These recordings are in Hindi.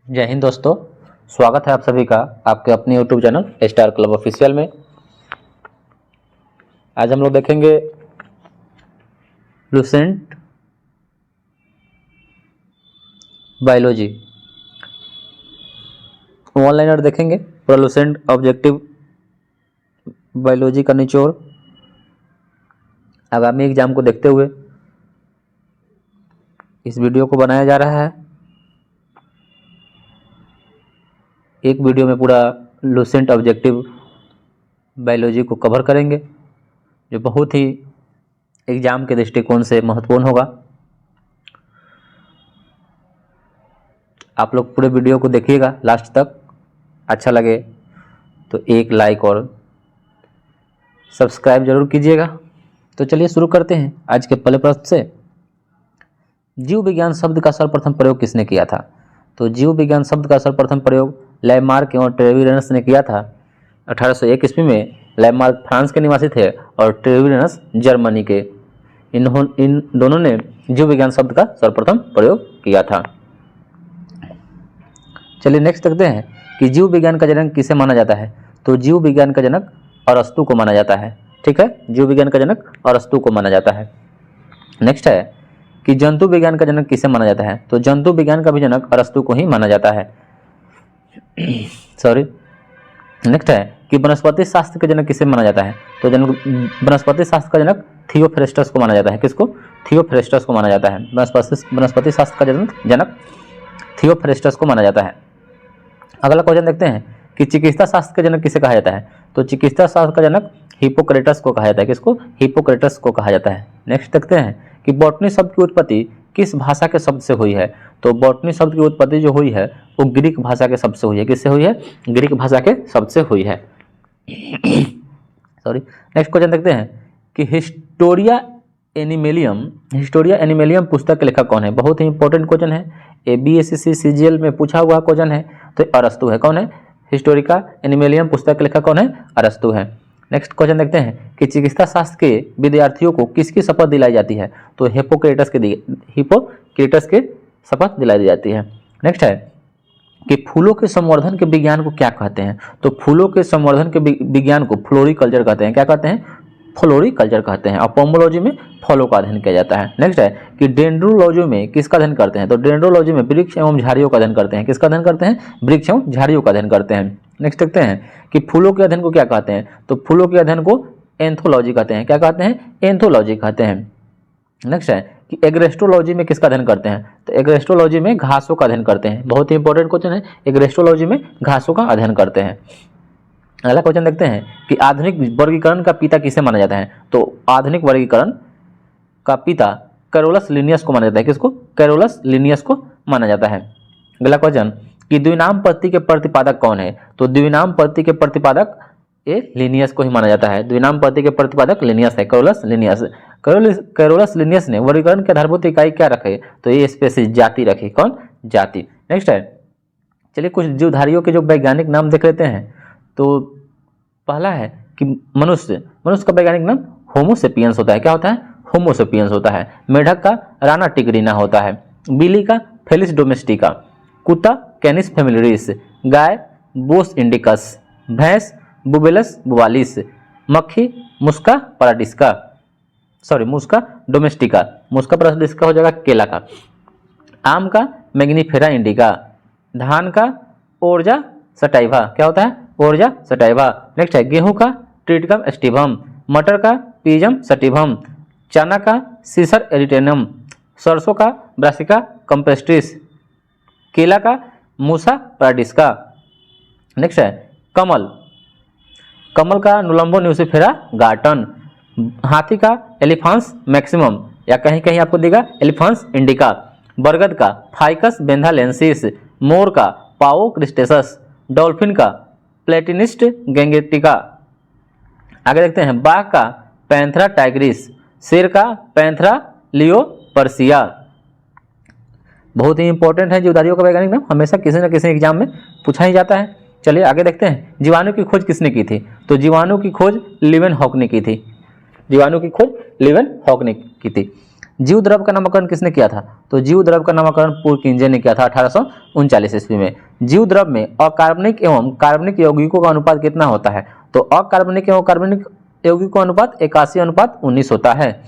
जय हिंद दोस्तों, स्वागत है आप सभी का आपके अपने YouTube channel star club official में। आज हम लोग देखेंगे लुसेंट बायोलॉजी ऑनलाइनर देखेंगे पूरा लुसेंट ऑब्जेक्टिव बायोलॉजी का निचोड़ आगामी एग्जाम को देखते हुए इस वीडियो को बनाया जा रहा है। एक वीडियो में पूरा लुसेंट ऑब्जेक्टिव बायोलॉजी को कवर करेंगे जो बहुत ही एग्जाम के दृष्टिकोण से महत्वपूर्ण होगा। आप लोग पूरे वीडियो को देखिएगा लास्ट तक। अच्छा लगे तो एक लाइक और सब्सक्राइब जरूर कीजिएगा। तो चलिए शुरू करते हैं आज के पहले प्रश्न से। जीव विज्ञान शब्द का सर्वप्रथम प्रयोग किसने किया था? तो जीव विज्ञान शब्द का सर्वप्रथम प्रयोग लैमार्क एवं ट्रेविरेनस ने किया था 1801 ईस्वी में। लैमार्क फ्रांस के निवासी थे और ट्रेविरेनस जर्मनी के। इन दोनों ने जीव विज्ञान शब्द का सर्वप्रथम प्रयोग किया था। चलिए नेक्स्ट देखते हैं कि जीव विज्ञान का जनक किसे माना जाता है? तो जीव विज्ञान का जनक अरस्तु को माना जाता है। ठीक है, जीव विज्ञान का जनक अरस्तु को माना जाता है। नेक्स्ट है कि जंतु विज्ञान का जनक किसे माना जाता है? तो जंतु विज्ञान का भी जनक अरस्तु को ही माना जाता है। सॉरी। नेक्स्ट है कि वनस्पति शास्त्र के जनक किसे माना जाता है? तो वनस्पति शास्त्र का जनक थियोफ्रेस्टस को माना जाता है। किसको? थियोफ्रेस्टस को माना जाता है। वनस्पति शास्त्र का जनक थियोफ्रेस्टस को माना जाता है। अगला क्वेश्चन देखते हैं कि चिकित्सा शास्त्र का जनक किसे कहा जाता है? तो चिकित्सा शास्त्र का जनक हिप्पोक्रेटस को कहा जाता है। किसको? हिप्पोक्रेटस को कहा जाता है। नेक्स्ट देखते हैं कि बॉटनी शब्द की उत्पत्ति किस भाषा के शब्द से हुई है? तो बॉटनी शब्द की उत्पत्ति जो हुई है वो ग्रीक भाषा के शब्द से हुई है। किससे हुई है? ग्रीक भाषा के शब्द से हुई है। सॉरी। नेक्स्ट क्वेश्चन देखते हैं कि हिस्टोरिया एनिमेलियम पुस्तक के लेखक कौन है? बहुत ही इंपॉर्टेंट क्वेश्चन है। ABSC CGL में पूछा हुआ क्वेश्चन है। तो अरस्तु है। कौन है? हिस्टोरिका एनिमेलियम पुस्तक के लेखक कौन है? अरस्तु है। नेक्स्ट क्वेश्चन देखते हैं कि चिकित्सा शास्त्र के विद्यार्थियों को किसकी शपथ दिलाई जाती है? तो हिप्पोक्रेटस के शपथ दिलाई जाती है। नेक्स्ट है कि फूलों के संवर्धन के विज्ञान को क्या कहते हैं? तो फूलों के संवर्धन के विज्ञान को फ्लोरिकल्चर कहते हैं। क्या कहते हैं? फ्लोरिकल्चर कहते हैं। और पोमोलॉजी में फलों का अध्ययन किया जाता है। नेक्स्ट है कि डेंड्रोलॉजी में किसका अध्ययन करते हैं? तो डेंड्रोलॉजी में वृक्ष एवं झाड़ियों का अध्ययन करते हैं। किसका अध्ययन करते हैं? वृक्ष एवं झाड़ियों का अध्ययन करते हैं। नेक्स्ट देखते हैं कि फूलों के अध्ययन को क्या कहते हैं? तो फूलों के अध्ययन को एंथोलॉजी कहते हैं। क्या कहते हैं? एंथोलॉजी कहते हैं। नेक्स्ट है कि एग्रेस्ट्रोलॉजी में किसका अध्ययन करते हैं? तो एग्रेस्ट्रोलॉजी में घासों का अध्ययन करते हैं। बहुत ही इंपॉर्टेंट क्वेश्चन है। एग्रेस्ट्रोलॉजी में घासों का अध्ययन करते हैं। अगला क्वेश्चन देखते हैं कि आधुनिक वर्गीकरण का पिता किसे माना जाता है? तो आधुनिक वर्गीकरण का पिता कैरोलस लिनियस को माना जाता है। किसको? कैरोलस लिनियस को माना जाता है। अगला क्वेश्चन कि द्विनाम पत्ती के प्रतिपादक कौन है? तो द्विनाम पत्ती के प्रतिपादक ये लिनियस को ही माना जाता है। द्विनाम पत्ती के प्रतिपादक लिनियस है, कैरोलस लिनियस। कैरोलस लिनियस ने वर्गीकरण के आधारभूत इकाई क्या रखे? तो ये स्पेसीज जाति रखी। कौन? जाति। नेक्स्ट है, चलिए कुछ जीवधारियों के जो वैज्ञानिक नाम देख लेते हैं। तो पहला है कि मनुष्य का वैज्ञानिक नाम होमोसेपियंस होता है। क्या होता है? होमोसेपियंस होता है। मेढक का राना टिग्रिना होता है। बिल्ली का फेलिस डोमेस्टिका। कुत्ता कैनिस फेमिलिस। गाय बोस इंडिकस। भैंस बुबेलस बुवालिस। मक्खी मुस्का पाराडिस्का। सॉरी, मुस्का डोमेस्टिका। मुस्का पाराडिस्का हो जाएगा केला का। आम का मैग्नीफेरा इंडिका। धान का ओरजा सटाइवा। क्या होता है? ओरजा सटाइवा। नेक्स्ट है गेहूं का ट्रिटिकम एस्टिवम। मटर का पीजम सटिवम। चना का सीसर एरिटेनम। सरसों का ब्रासिका कंपेस्ट्रिस। केला का मूसा पाराडिस्का। नेक्स्ट है कमल का नुलम्बो न्यूसिफेरा गार्टन। हाथी का एलिफांस मैक्सिमम या कहीं कहीं आपको देगा एलिफांस इंडिका। बरगद का फाइकस बेंथालेंसिस। मोर का पाओ क्रिस्टेसस। डॉल्फिन का प्लेटिनिस्ट गेंगेटिका। आगे देखते हैं बाघ का पैंथरा टाइग्रिस। शेर का पैंथरा लियोपर्सिया। बहुत ही इंपॉर्टेंट है जीवधारियों का वैज्ञानिक नाम। हमेशा किसी न किसी एग्जाम में पूछा ही जाता है। चलिए आगे देखते हैं जीवाणु की खोज किसने की थी? तो जीवाणु की खोज लीवेनहॉक ने की थी। जीवाणु की खोज लीवेनहॉक ने की थी। जीव द्रव का नामकरण किसने किया था? तो जीव द्रव का नामकरण पुरकिंजे ने किया था 1839 ईस्वी में। जीव द्रव में अकार्बनिक एवं कार्बनिक यौगिकों का अनुपात कितना होता है? तो अकार्बनिक एवं कार्बनिक यौगिकों का अनुपात 81:19 होता है।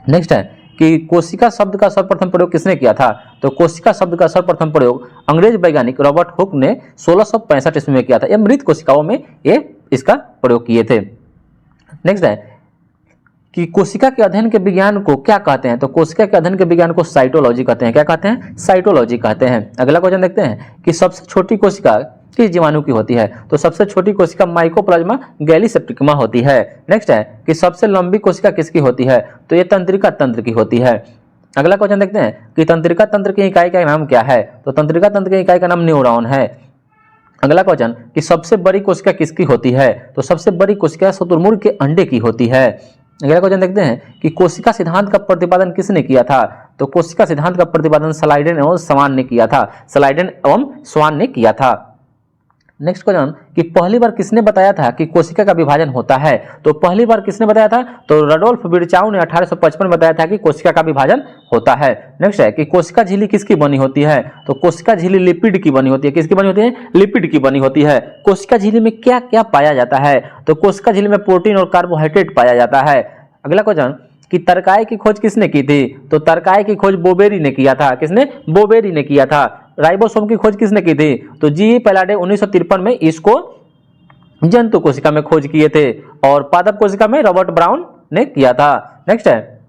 नेक्स्ट है कि कोशिका शब्द का सर्वप्रथम प्रयोग किसने किया था? तो कोशिका शब्द का सर्वप्रथम प्रयोग अंग्रेज वैज्ञानिक रॉबर्ट हुक ने 1665 ईस्वी में किया था। ये मृत कोशिकाओं में ये इसका प्रयोग किए थे। नेक्स्ट है कि कोशिका के अध्ययन के विज्ञान को क्या कहते हैं? तो कोशिका के अध्ययन के विज्ञान को साइटोलॉजी कहते हैं। क्या कहते हैं? साइटोलॉजी कहते हैं। अगला क्वेश्चन देखते हैं कि सबसे छोटी कोशिका किस जीवाणु की होती है? तो सबसे छोटी कोशिका माइकोप्लाज्मा गैलीसेप्टिकमा होती है। नेक्स्ट है कि सबसे लंबी कोशिका किसकी होती है? तो ये तंत्रिका तंत्र की होती है। अगला क्वेश्चन देखते हैं कि तंत्रिका तंत्र की इकाई का नाम क्या है? तो तंत्रिका तंत्र की इकाई का नाम न्यूरॉन है। अगला क्वेश्चन कि सबसे बड़ी कोशिका किसकी होती है? तो सबसे बड़ी कोशिका शुतुरमुर्ग के अंडे की होती है। अगला क्वेश्चन देखते हैं कि कोशिका सिद्धांत का प्रतिपादन किसने किया था? तो कोशिका सिद्धांत का प्रतिपादन स्लाइडेन एवं स्वान ने किया था। स्लाइडेन एवं स्वान ने किया था। नेक्स्ट क्वेश्चन कि पहली बार किसने बताया था कि कोशिका का विभाजन होता है? तो पहली बार किसने बताया था? तो रडोल्फ विर्चाउ ने 1855 में बताया था कि कोशिका का विभाजन होता है। नेक्स्ट है कि कोशिका झिल्ली किसकी बनी होती है? तो कोशिका झिल्ली लिपिड की बनी होती है। किसकी बनी होती है? लिपिड की बनी होती है। कोशिका झिल्ली में क्या क्या पाया जाता है? तो कोशिका झिल्ली में प्रोटीन और कार्बोहाइड्रेट पाया जाता है। अगला क्वेश्चन कि तरकाई की खोज किसने की थी? तो तरकाई की खोज बोबेरी ने किया था। किसने? बोबेरी ने किया था। राइबोसोम की खोज किसने की थी? तो जी पैलाडे 1953 में इसको जंतु कोशिका में खोज किए थे और पादप कोशिका में रॉबर्ट ब्राउन ने किया था। नेक्स्ट है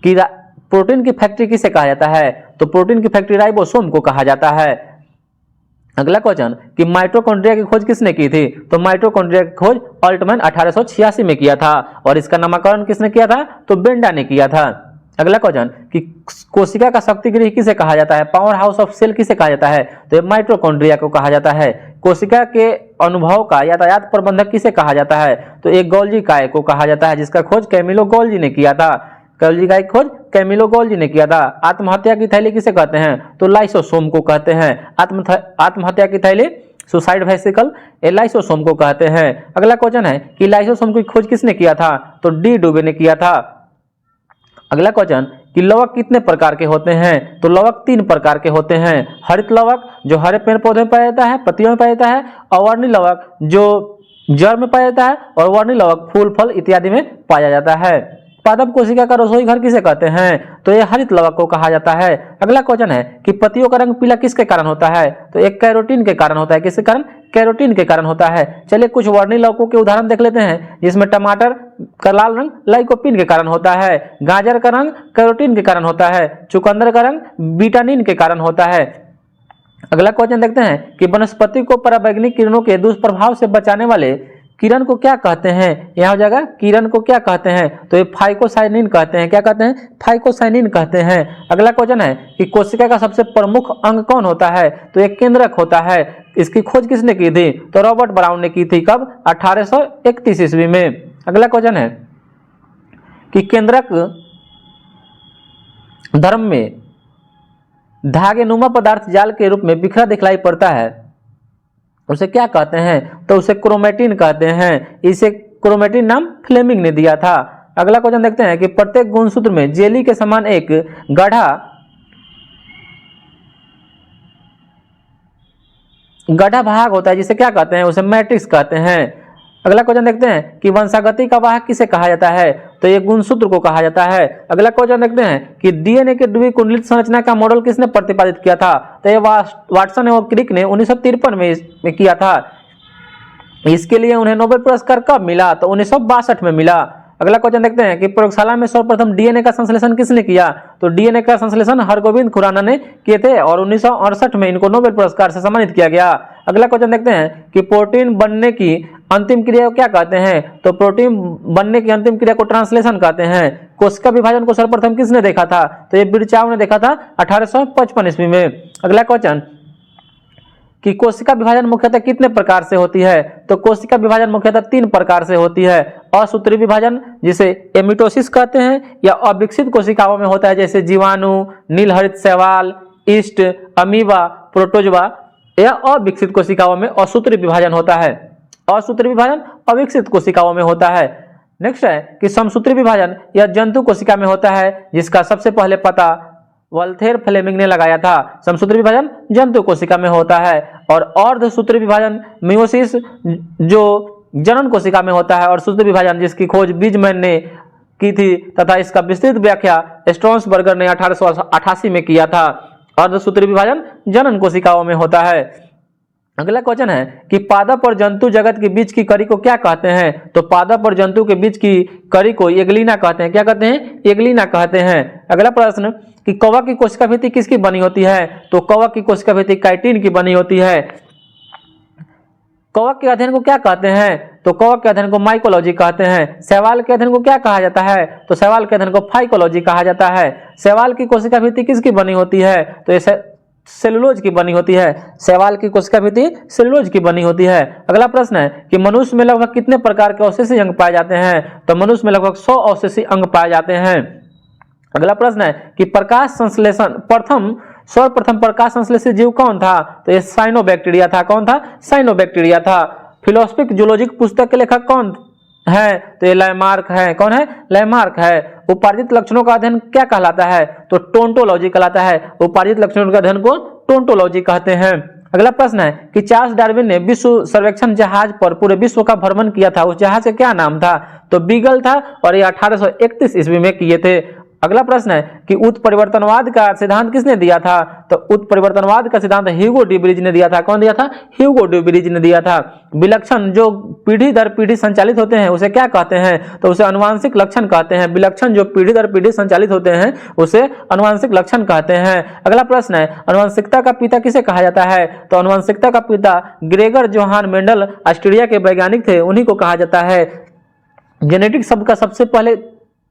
कि प्रोटीन की फैक्ट्री किसे कहा जाता है? तो प्रोटीन की फैक्ट्री राइबोसोम को कहा जाता है। अगला क्वेश्चन कि माइटोकॉन्ड्रिया की खोज किसने की थी? तो माइटोकॉन्ड्रिया की खोज ऑल्टमैन 1886 में किया था और इसका नामकरण किसने किया था? तो बेंडा ने किया था। अगला क्वेश्चन कि कोशिका का शक्ति गृह किसे कहा जाता है? पावर हाउस ऑफ सेल किसे कहा जाता है? तो ये माइटोकॉन्ड्रिया को कहा जाता है। कोशिका के अनुभव का यातायात प्रबंधक किसे कहा जाता है? तो एक गोल्जी काय को कहा जाता है, जिसका खोज कैमिलो गोल्जी ने किया था। गोल्जी काय की खोज कैमिलो गोल्जी ने किया था। आत्महत्या की थैली किसे कहते हैं? तो लाइसोसोम को कहते हैं। आत्महत्या की थैली सुसाइड वेसिकल लाइसोसोम को कहते हैं। अगला क्वेश्चन है कि लाइसोसोम की खोज किसने किया था? तो डी डुबे ने किया था। अगला क्वेश्चन कि लवक कितने प्रकार के होते हैं? तो लवक 3 प्रकार के होते हैं। हरित लवक जो हरे पेड़ पौधे में पाया जाता है, पत्तियों में पाया जाता है, और वर्णी लवक जो जड़ में पाया जाता है, और वर्णी लवक फूल फल इत्यादि में पाया जाता है। पादप कोशिका का रसोई घर किसे कहते हैं? तो यह हरित लवक को कहा जाता है। अगला क्वेश्चन है कि पत्तियों का रंग पीला किसके कारण होता है? तो एक कैरोटीन के कारण होता है। किसके कारण? कैरोटीन के कारण होता है। चलिए कुछ वर्णी लवकों के उदाहरण देख लेते हैं, जिसमें टमाटर का लाल रंग लाइकोपीन के कारण होता है, गाजर का रंग कैरोटीन के कारण होता है, चुकंदर का रंग बीटानिन के कारण होता है। अगला क्वेश्चन देखते हैं कि वनस्पति को पराबैंगनी किरणों के दुष्प्रभाव से बचाने वाले किरण को क्या कहते हैं? यह हो जाएगा किरण को क्या कहते हैं? तो ये फाइकोसाइनिन कहते हैं। क्या कहते हैं? फाइकोसाइनिन कहते हैं। अगला क्वेश्चन है कि कोशिका का सबसे प्रमुख अंग कौन होता है? तो एक केंद्रक होता है। इसकी खोज किसने की थी? तो रॉबर्ट ब्राउन ने की थी। कब? 1831 ईस्वी में। अगला क्वेश्चन है कि केंद्रक धर्म में धागे नुमा पदार्थ जाल के रूप में बिखरा दिखलाई पड़ता है, उसे क्या कहते हैं? तो उसे क्रोमेटिन कहते हैं। इसे क्रोमेटिन नाम फ्लेमिंग ने दिया था। अगला क्वेश्चन देखते हैं कि प्रत्येक गुणसूत्र में जेली के समान एक गाढ़ा भाग होता है, जिसे क्या कहते हैं? उसे मैट्रिक्स कहते हैं। अगला क्वेश्चन देखते हैं कि वंशागति का वाहक किसे कहा जाता है? तो ये गुणसूत्र को कहा जाता है। अगला क्वेश्चन देखते हैं कि डीएनए के द्विकुंडलित संरचना का मॉडल किसने प्रतिपादित किया था? तो ये वाटसन एवं क्रिक ने 1953 में किया था। इसके लिए उन्हें नोबेल पुरस्कार कब मिला? तो 1962 में मिला। अगला क्वेश्चन देखते हैं कि प्रयोगशाला में सर्वप्रथम डीएनए का संश्लेषण किसने किया? तो डीएनए का संश्लेषण हरगोविंद खुराना ने किए थे और 1968 में इनको नोबेल पुरस्कार से सम्मानित किया गया। अगला क्वेश्चन देखते हैं कि प्रोटीन बनने की अंतिम क्रिया को क्या कहते हैं? तो प्रोटीन बनने की अंतिम क्रिया को ट्रांसलेशन कहते हैं। कोशिका विभाजन को सर्वप्रथम किसने देखा था? तो ये बिरचाव ने देखा था 1855 ईस्वी में। अगला क्वेश्चन कि कोशिका विभाजन मुख्यतः कितने प्रकार से होती है? तो कोशिका विभाजन मुख्यतः 3 प्रकार से होती है। असूत्री विभाजन जिसे एमिटोसिस कहते हैं, या अविकसित कोशिकाओं में होता है, जैसे जीवाणु, नीलहरित शैवाल, ईस्ट, अमीबा, प्रोटोजवा। या अविकसित कोशिकाओं में असूत्री विभाजन होता है। असूत्री विभाजन अविकसित कोशिकाओं में होता है। नेक्स्ट है कि समसूत्री विभाजन यह जंतु कोशिका में होता है जिसका सबसे पहले पता वॉल्थेर फ्लेमिंग ने लगाया था। समसूत्री विभाजन जंतु कोशिका में होता है। और अर्धसूत्री विभाजन मियोसिस जो जनन कोशिका में होता है, और सूत्री विभाजन जिसकी खोज बीजमैन ने की थी तथा इसका विस्तृत व्याख्या स्ट्रॉन्सबर्गर ने 1888 में किया था। अर्धसूत्री विभाजन जनन कोशिकाओं में होता है। अगला क्वेश्चन है कि पादप और जंतु जगत के बीच की कड़ी को क्या कहते हैं? तो पादप और जंतु के बीच की कड़ी को एग्लिना कहते हैं। क्या कहते हैं? एग्लिना कहते हैं। अगला प्रश्न कि कवक की कोशिका भित्ति किसकी बनी होती है? तो कवक की कोशिका भित्ति काइटिन की बनी होती है। कवक के अध्ययन को क्या कहते हैं? तो कवक के अध्ययन को माइकोलॉजी कहते हैं। शैवाल के अध्ययन को क्या कहा जाता है? तो शैवाल के अध्ययन को फाइकोलॉजी कहा जाता है। शैवाल की कोशिका भित्ति किसकी बनी होती है? तो ये सेलुलोज की बनी होती है। शैवाल की कोशिका भित्ति सेलुलोज की बनी होती है। अगला प्रश्न है कि मनुष्य में लगभग कितने प्रकार के अवशेषी अंग पाए जाते हैं? तो मनुष्य में लगभग 100 अवशेषी अंग पाए जाते हैं। अगला प्रश्न है कि प्रकाश संश्लेषण सर्वप्रथम प्रकाश संश्लेषी जीव कौन था? तो ये साइनोबैक्टीरिया था। कौन था? साइनोबैक्टीरिया था। फिलोसफिक जूलॉजिक पुस्तक के लेखक कौन है? तो ये लैमार्क है। कौन है? लैमार्क है। उपार्जित लक्षणों का अध्ययन क्या कहलाता है? तो टोंटोलॉजी कहलाता है। उपार्जित लक्षणों के अध्ययन को टोंटोलॉजी कहते हैं। अगला प्रश्न है कि चार्ल्स डार्विन ने विश्व सर्वेक्षण जहाज पर पूरे विश्व का भ्रमण किया था, उस जहाज का क्या नाम था? तो बीगल था, और ये 1831 ईस्वी में किए थे। अगला प्रश्न है कि उत्परिवर्तनवाद का सिद्धांत किसने दिया था? तो उत्परिवर्तनवाद का सिद्धांत ह्यूगो ड्यूबेरिज ने दिया था। कौन दिया था? ह्यूगो ड्यूबेरिज ने दिया था। विलक्षण जो पीढ़ी दर पीढ़ी संचालित होते हैं उसे क्या कहते हैं? तो उसे अनुवांशिक लक्षण कहते हैं। विलक्षण जो पीढ़ी दर पीढ़ी संचालित होते हैं उसे अनुवांशिक लक्षण कहते हैं। अगला प्रश्न है अनुवांशिकता का पिता किसे कहा जाता है? तो अनुवांशिकता का पिता ग्रेगर जोहान मेंडल ऑस्ट्रिया के वैज्ञानिक थे, उन्हीं को कहा जाता है। जेनेटिक शब्द का सबसे पहले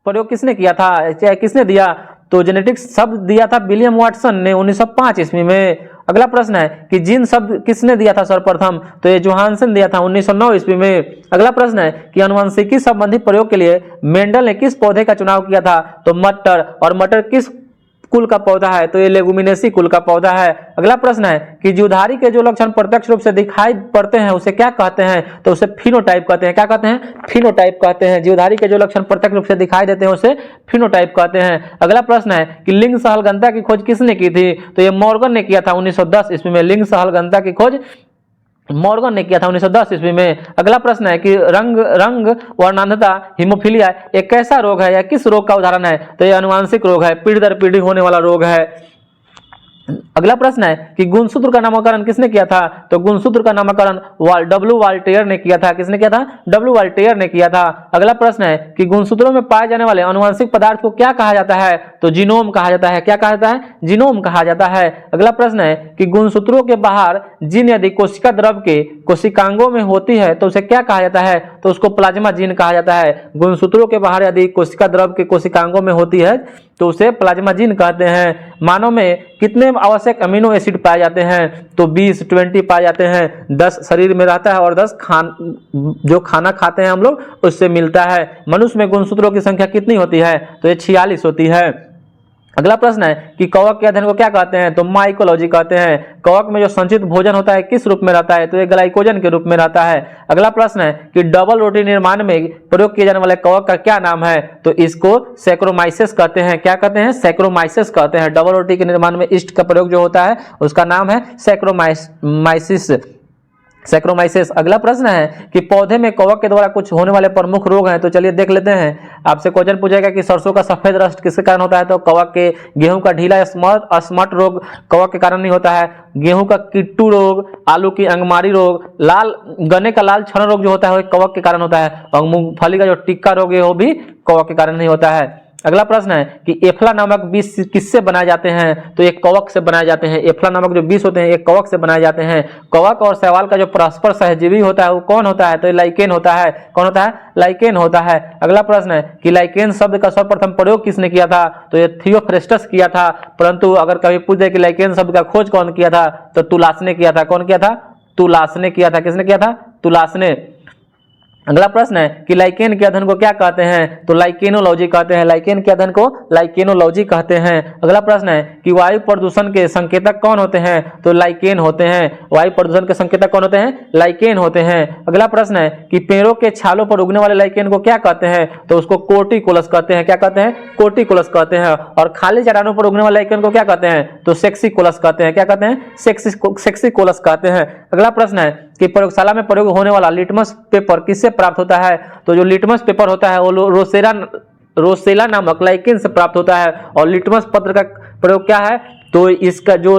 प्रयोग किसने किया था? चाहे किसने दिया? तो जेनेटिक्स शब्द दिया था विलियम वाटसन ने 1905 ईस्वी में। अगला प्रश्न है कि जीन शब्द किसने दिया था सर्वप्रथम? तो ये जोहानसन दिया था 1909 ईस्वी में। अगला प्रश्न है कि अनुवांशिकी संबंधी प्रयोग के लिए मेंडल ने किस पौधे का चुनाव किया था? तो मटर। और मटर किस कुल का पौधा है? तो ये लेगुमिनेसी कुल का पौधा है। अगला प्रश्न है कि जीवधारी के जो लक्षण प्रत्यक्ष रूप से दिखाई पड़ते हैं उसे क्या कहते हैं? तो उसे फिनोटाइप कहते हैं। क्या कहते हैं? फिनोटाइप कहते हैं। जीवधारी के जो लक्षण प्रत्यक्ष रूप से दिखाई देते हैं उसे फिनोटाइप कहते हैं। अगला प्रश्न है कि लिंग सहलगनता की खोज किसने की थी? तो ये मॉर्गन ने किया था 1910 ईस्वी में। लिंग सहलगनता की खोज मॉर्गन ने किया था 1910 ईस्वी में। अगला प्रश्न है कि रंग वर्णांधता हीमोफीलिया एक कैसा रोग है या किस रोग का उदाहरण है? तो यह अनुवांशिक रोग है, पीढ़ी दर पीढ़ी होने वाला रोग है। अगला प्रश्न है कि गुणसूत्र का नामकरण किसने किया था? तो गुणसूत्र का नामकरण डब्ल्यू वाल्टेयर ने किया था। किसने किया था? डब्ल्यू वाल्टेयर ने किया था। अगला प्रश्न है कि गुणसूत्रों में पाए जाने वाले अनुवांशिक पदार्थ को क्या कहा जाता है? तो जीनोम कहा जाता है। क्या कहा जाता है? जीनोम कहा जाता है। अगला प्रश्न है कि गुणसूत्रों के बाहर जीन यदि कोशिका द्रव के कोशिकांगों में होती है तो उसे क्या कहा जाता है? तो उसको प्लाज्मा जीन कहा जाता है। गुणसूत्रों के बाहर यदि कोशिका द्रव के कोशिकांगों में होती है तो उसे प्लाज्मा जीन कहते हैं। मानव में कितने आवश्यक अमीनो एसिड पाए जाते हैं? तो 20 पाए जाते हैं। 10 शरीर में रहता है और 10 जो खाना खाते हैं हम लोग उससे मिलता है। मनुष्य में गुणसूत्रों की संख्या कितनी होती है? तो ये 46 होती है। अगला प्रश्न है कि कवक के अध्ययन को क्या कहते हैं? तो माइकोलॉजी कहते हैं। कवक में जो संचित भोजन होता है किस रूप में रहता है? तो ये ग्लाइकोजन के रूप में रहता है। अगला प्रश्न है कि डबल रोटी निर्माण में प्रयोग किए जाने वाले कवक का क्या नाम है? तो इसको सैक्रोमाइसेस कहते हैं। क्या कहते हैं? सैक्रोमाइसेस कहते हैं। डबल रोटी के निर्माण में ईस्ट का प्रयोग जो होता है उसका नाम है सैक्रोमाइसिस। अगला प्रश्न है कि पौधे में कवक के द्वारा कुछ होने वाले प्रमुख रोग हैं। तो चलिए देख लेते हैं। आपसे क्वेश्चन पूछेगा कि सरसों का सफेद रस्ट किसके कारण होता है? तो कवक के। गेहूं का ढीला स्मट रोग कवक के कारण नहीं होता है। गेहूं का किट्टू रोग, आलू की अंगमारी रोग, गन्ने का लाल छन रोग जो होता है वो कवक के कारण होता है। और मूंगफली का जो टिक्का रोग है वो भी कवक के कारण नहीं होता है। अगला प्रश्न है कि एफ्ला नामक बीज किससे बनाए जाते हैं? तो एक कवक से बनाए जाते हैं। एफ्ला नामक जो बीज होते हैं एक कवक से बनाए जाते हैं। कवक और शैवाल का जो परस्पर सहजीवी होता है वो कौन होता है? तो लाइकेन होता है। कौन होता है? लाइकेन होता है। अगला प्रश्न है कि लाइकेन शब्द का सर्वप्रथम प्रयोग किसने किया था? तो ये थियोफ्रेस्टस किया था। परंतु अगर कभी पूछ दे कि लाइकेन शब्द का खोज कौन किया था? तो तुलास ने किया था। कौन किया था? तुलास ने किया था। किसने किया था? तुलास ने। अगला प्रश्न है कि लाइकेन के अध्ययन को क्या कहते हैं, तो लाइकेनोलॉजी कहते हैं। लाइकेन के अध्ययन को लाइकेनोलॉजी कहते हैं। अगला प्रश्न है कि वायु प्रदूषण के संकेतक कौन होते हैं, तो लाइकेन होते हैं। वायु प्रदूषण के संकेतक कौन होते हैं, लाइकेन होते हैं। अगला प्रश्न है कि पेड़ों के छालों पर उगने वाले लाइकेन को क्या कहते हैं, तो उसको कोर्टिकोलस कहते हैं। क्या कहते हैं, कोर्टिकोलस कहते हैं। और खाली चट्टानों पर उगने वाले लाइकेन को क्या कहते हैं, तो सेक्सिकोलस कहते हैं। क्या कहते हैं, सेक्सिकोलस कहते हैं। अगला प्रश्न है कि प्रयोगशाला में प्रयोग होने वाला लिटमस पेपर किससे प्राप्त होता है, तो जो लिटमस पेपर होता है वो रोसेला नामक लाइकेन से प्राप्त होता है। और लिटमस पत्र का प्रयोग क्या है, तो इसका जो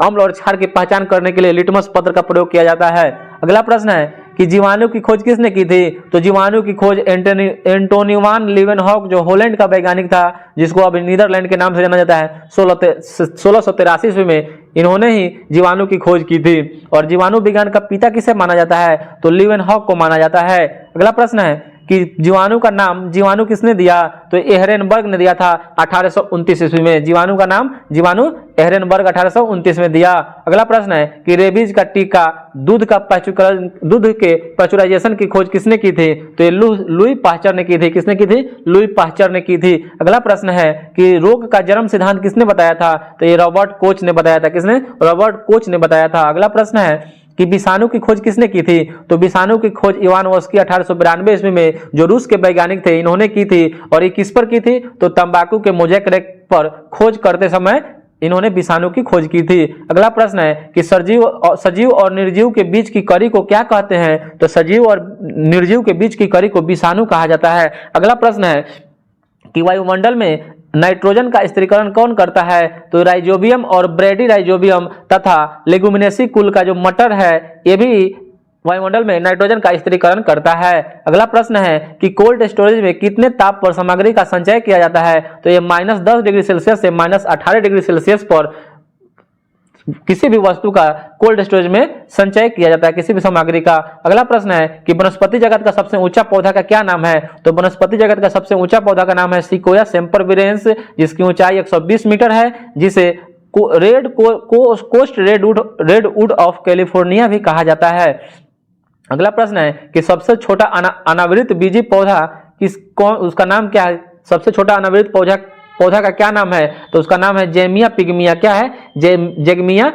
अम्ल और क्षार की पहचान करने के लिए लिटमस पत्र का प्रयोग किया जाता है। अगला प्रश्न है कि जीवाणु की खोज किसने की थी, तो जीवाणु की खोज एंटोनी वान लीवेनहॉक जो हॉलैंड का वैज्ञानिक था, जिसको अभी नीदरलैंड के नाम से जाना जाता है, 1683 ईस्वी में इन्होंने ही जीवाणु की खोज की थी। और जीवाणु विज्ञान का पिता किसे माना जाता है, तो लीवेनहॉक को माना जाता है। अगला प्रश्न है कि जीवाणु का नाम जीवाणु किसने दिया, तो एहरेनबर्ग ने दिया था 1829 ईस्वी में। जीवाणु का नाम जीवाणु एहरेनबर्ग 1829 में दिया। अगला प्रश्न है कि रेबीज का टीका दूध के पैस्चराइजेशन की खोज किसने की थी, तो ये लुई पास्चर ने की थी। किसने की थी, लुई पास्चर ने की थी। अगला प्रश्न है कि रोग का जन्म सिद्धांत किसने बताया था, तो ये रॉबर्ट कोच ने बताया था। किसने, रॉबर्ट कोच ने बताया था। अगला प्रश्न है कि विषाणु की खोज किसने की थी, तो विषाणु की खोज इवानोव्स्की 1892 ईस्वी में जो रूस के वैज्ञानिक थे इन्होंने की थी। और ये किस पर की थी, तो तंबाकू के मोज़ेक रेक पर खोज करते समय इन्होंने विषाणु की खोज की थी। अगला प्रश्न है कि सजीव और निर्जीव के बीच की कड़ी को क्या कहते हैं, तो सजीव और निर्जीव के बीच की कड़ी को विषाणु कहा जाता है। अगला प्रश्न है कि वायुमंडल में नाइट्रोजन का स्थिरीकरण कौन करता है, तो राइजोबियम और ब्रेडी राइजोबियम तथा लेगुमिनेसी कुल का जो मटर है ये भी वायुमंडल में नाइट्रोजन का स्थिरीकरण करता है। अगला प्रश्न है कि कोल्ड स्टोरेज में कितने ताप पर सामग्री का संचय किया जाता है, तो ये -10 डिग्री सेल्सियस से -18 डिग्री सेल्सियस पर किसी भी वस्तु का कोल्ड स्टोरेज में संचय किया जाता है, किसी भी सामग्री का। अगला प्रश्न है कि वनस्पति जगत का सबसे ऊंचा पौधा का क्या नाम है, तो वनस्पति जगत का सबसे ऊंचा पौधा का नाम है सिकोया सेम्परविरेंस, जिसकी ऊंचाई 120 मीटर है, जिसे कोस्ट रेडवुड ऑफ कैलिफोर्निया भी कहा जाता है। अगला प्रश्न है कि सबसे छोटा अनावृत बीजी पौधा उसका नाम क्या है, सबसे छोटा अनावृत पौधा का क्या नाम है, तो उसका नाम है जेमिया पिग्मिया। क्या है, जेमिया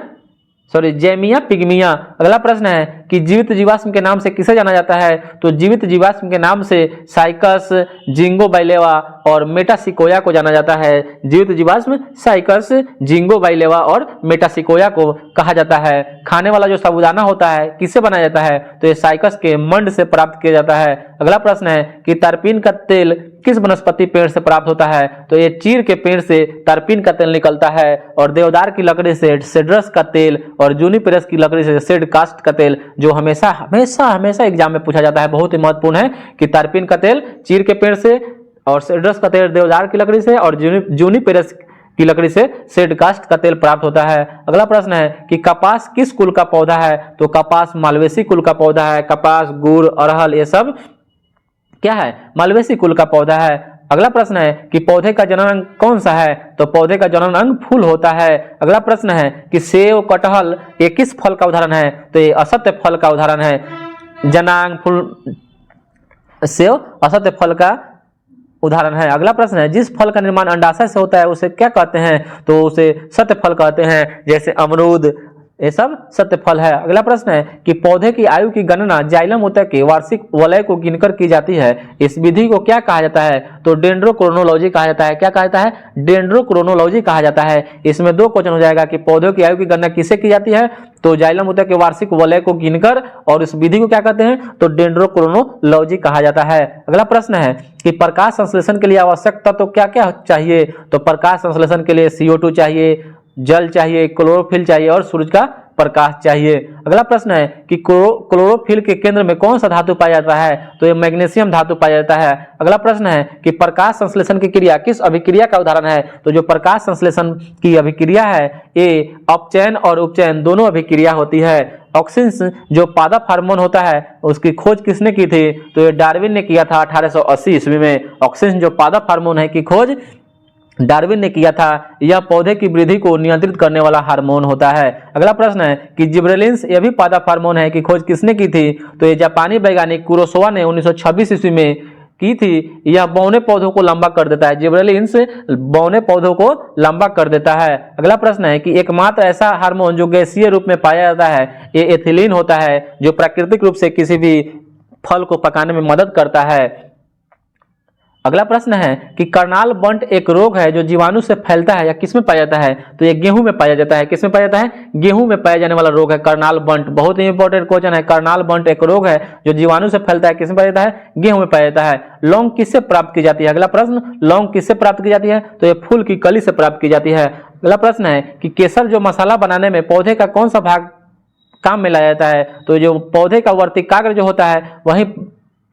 पिग्मिया। अगला प्रश्न है कि जीवित जीवाश्म के नाम से किसे जाना जाता है, तो जीवित जीवाश्म के नाम से साइकस, जिंगो बाइलेवा और मेटासिकोया को जाना जाता है। जीवित जीवाश्म साइकस, जिंगो बाइलेवा और मेटासिकोया को कहा जाता है। खाने वाला जो साबूदाना होता है किससे बनाया जाता है, तो ये साइकस के मंड से प्राप्त किया जाता है। अगला प्रश्न है कि तारपीन का तेल किस वनस्पति पेड़ से प्राप्त होता है, तो ये चीड़ के पेड़ से तारपीन का तेल निकलता है। और देवदार की लकड़ी से सेड्रस का तेल और जूनिपेरस की लकड़ी से सेड कास्ट का तेल, जो हमेशा एग्जाम में पूछा जाता है, बहुत ही महत्वपूर्ण है कि तारपीन का तेल चीड़ के पेड़ से और सेड्रस का तेल देवदार की लकड़ी से और जूनिपेरस की लकड़ी से सेडकास्ट का तेल प्राप्त होता है। अगला प्रश्न है कि कपास किस कुल का पौधा है, तो कपास मालवेसी कुल का पौधा है। कपास, गुड़, अरहल ये सब क्या है, मालवेसी कुल का पौधा है। अगला प्रश्न है कि पौधे का जनन अंग कौन सा है, तो पौधे का जनन अंग फूल होता है। अगला प्रश्न है कि सेव, कटहल ये किस फल का उदाहरण है, तो ये असत्य फल का उदाहरण है। जनांग फूल, सेव असत्य फल का उदाहरण है। अगला प्रश्न है जिस फल का निर्माण अंडाशय से होता है उसे क्या कहते हैं, तो उसे सत्य फल कहते हैं, जैसे अमरूद ये सब सत्य फल है। अगला प्रश्न है कि पौधे की आयु की गणना जाइलम ऊतक के वार्षिक वलय को गिनकर की जाती है, इस विधि को क्या कहा जाता है, तो डेंड्रोक्रोनोलॉजी कहा जाता है। क्या कहा जाता है, डेंड्रोक्रोनोलॉजी कहा जाता है। इसमें 2 क्वेश्चन हो जाएगा कि पौधों की आयु की गणना किससे की जाती है, तो जाइलम ऊतक के वार्षिक वलय को गिनकर, और इस विधि को क्या कहते हैं, तो डेंड्रोक्रोनोलॉजी कहा जाता है। अगला प्रश्न है कि प्रकाश संश्लेषण के लिए आवश्यक तत्व क्या क्या चाहिए, तो प्रकाश संश्लेषण के लिए CO2 चाहिए, जल चाहिए, क्लोरोफिल चाहिए और सूरज का प्रकाश चाहिए। अगला प्रश्न है कि क्लोरोफिल के केंद्र में कौन सा धातु पाया जाता है, तो ये मैग्नीशियम धातु पाया जाता है। अगला प्रश्न है कि प्रकाश संश्लेषण की क्रिया किस अभिक्रिया का उदाहरण है, तो जो प्रकाश संश्लेषण की अभिक्रिया है ये अपचयन और उपचयन दोनों अभिक्रिया होती है। ऑक्सिन जो पादप हार्मोन होता है उसकी खोज किसने की थी, तो ये डार्विन ने किया था 1880 ईस्वी में। ऑक्सिन जो पादप हार्मोन है की खोज डार्विन ने किया था। यह पौधे की वृद्धि को नियंत्रित करने वाला हार्मोन होता है। अगला प्रश्न है कि जिब्रेलिन्स यह भी पादप हार्मोन है कि खोज किसने की थी? तो ये जापानी वैज्ञानिक कुरोसावा ने 1926 ईस्वी में की थी। यह बौने पौधों को लंबा कर देता है। जिब्रेलिन्स बौने पौधों को लंबा कर देता है। अगला प्रश्न है कि एकमात्र ऐसा हार्मोन जो गैसीय रूप में पाया जाता है ये एथिलीन होता है, जो प्राकृतिक रूप से किसी भी फल को पकाने में मदद करता है। अगला प्रश्न है कि करनाल बंट एक रोग है जो जीवाणु से फैलता है या किसमें पाया जाता है? तो ये गेहूं में पाया जाता है। किसमें पाया जाता है? गेहूं में पाया जाने वाला रोग है करनाल बंट। बहुत ही इंपॉर्टेंट क्वेश्चन है। करनाल बंट एक रोग है जो जीवाणु से फैलता है। किसमें पाया जाता है? गेहूं में पाया जाता है। लौंग किससे प्राप्त की जाती है? अगला प्रश्न, लौंग किससे प्राप्त की जाती है? तो ये फूल की कली से प्राप्त की जाती है। अगला प्रश्न है कि केसर जो मसाला बनाने में पौधे का कौन सा भाग काम में लाया जाता है? तो जो पौधे का वर्तिकाग्र जो होता है वही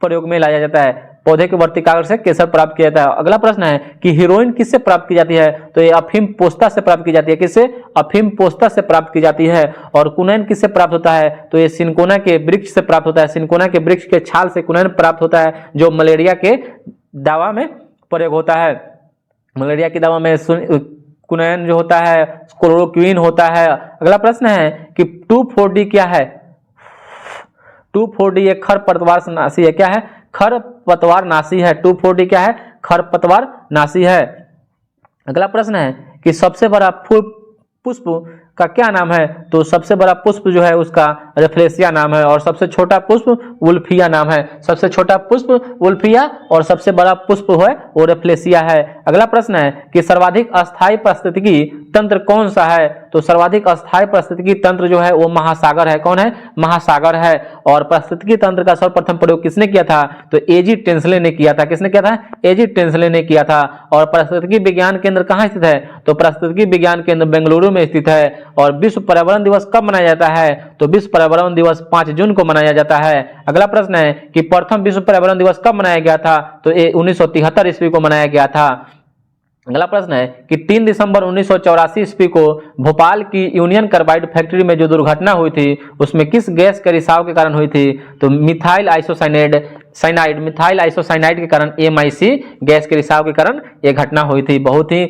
प्रयोग में लाया जाता है। पौधे के वर्तिकाग्र से केसर प्राप्त किया जाता है। अगला प्रश्न है कि हीरोइन किससे प्राप्त की जाती है? तो ये अफीम पोस्ता से प्राप्त की जाती है। किससे? अफीम पोस्ता से प्राप्त की जाती है। और कुनैन किससे प्राप्त होता है? तो ये सिनकोना के वृक्ष से प्राप्त होता है। सिनकोना के वृक्ष के छाल से कुनैन प्राप्त होता है, जो मलेरिया के दवा में प्रयोग होता है। मलेरिया की दवा में कुनैन जो होता है, क्लोरोक्विन होता है। अगला प्रश्न है कि 2,4-D क्या है? 2,4-D एक खरपतवार नाशी है। क्या है? खरपतवार नाशी है। 2,4-D क्या है? खरपतवार नाशी है। अगला प्रश्न है कि सबसे बड़ा फूल पुष्प का क्या नाम है? तो सबसे बड़ा पुष्प जो है उसका रेफ्लेसिया नाम है, और सबसे छोटा पुष्प वुल्फिया नाम है। सबसे छोटा पुष्प वुल्फिया और सबसे बड़ा पुष्प है वो रेफ्लेसिया है। अगला प्रश्न है कि सर्वाधिक अस्थायी पारिस्थितिकी तंत्र कौन सा है? तो सर्वाधिक अस्थायी पारिस्थितिकी तंत्र जो है वो महासागर है। कौन है? महासागर है। और पारिस्थितिकी तंत्र का सर्वप्रथम प्रयोग किसने किया था? तो एजी टेंसले ने किया था। किसने किया था? एजी टेंसले ने किया था। और पारिस्थितिकी विज्ञान केंद्र कहाँ स्थित है? तो पारिस्थितिकी विज्ञान केंद्र बेंगलुरु में स्थित है। और विश्व पर्यावरण दिवस कब मनाया जाता है? तो विश्व पर्यावरण दिवस 5 जून को मनाया जाता है। अगला प्रश्न है कि प्रथम विश्व पर्यावरण दिवस कब मनाया गया था? तो ये 1973 ईस्वी को मनाया गया था। अगला प्रश्न है कि 3 दिसंबर 1984 ईस्वी को भोपाल की यूनियन कार्बाइड फैक्ट्री में जो दुर्घटना हुई थी उसमें किस गैस के रिसाव के कारण हुई थी? तो मिथाइल आइसोसाइनाइड के कारण, MIC गैस के रिसाव के कारण यह घटना हुई थी। बहुत ही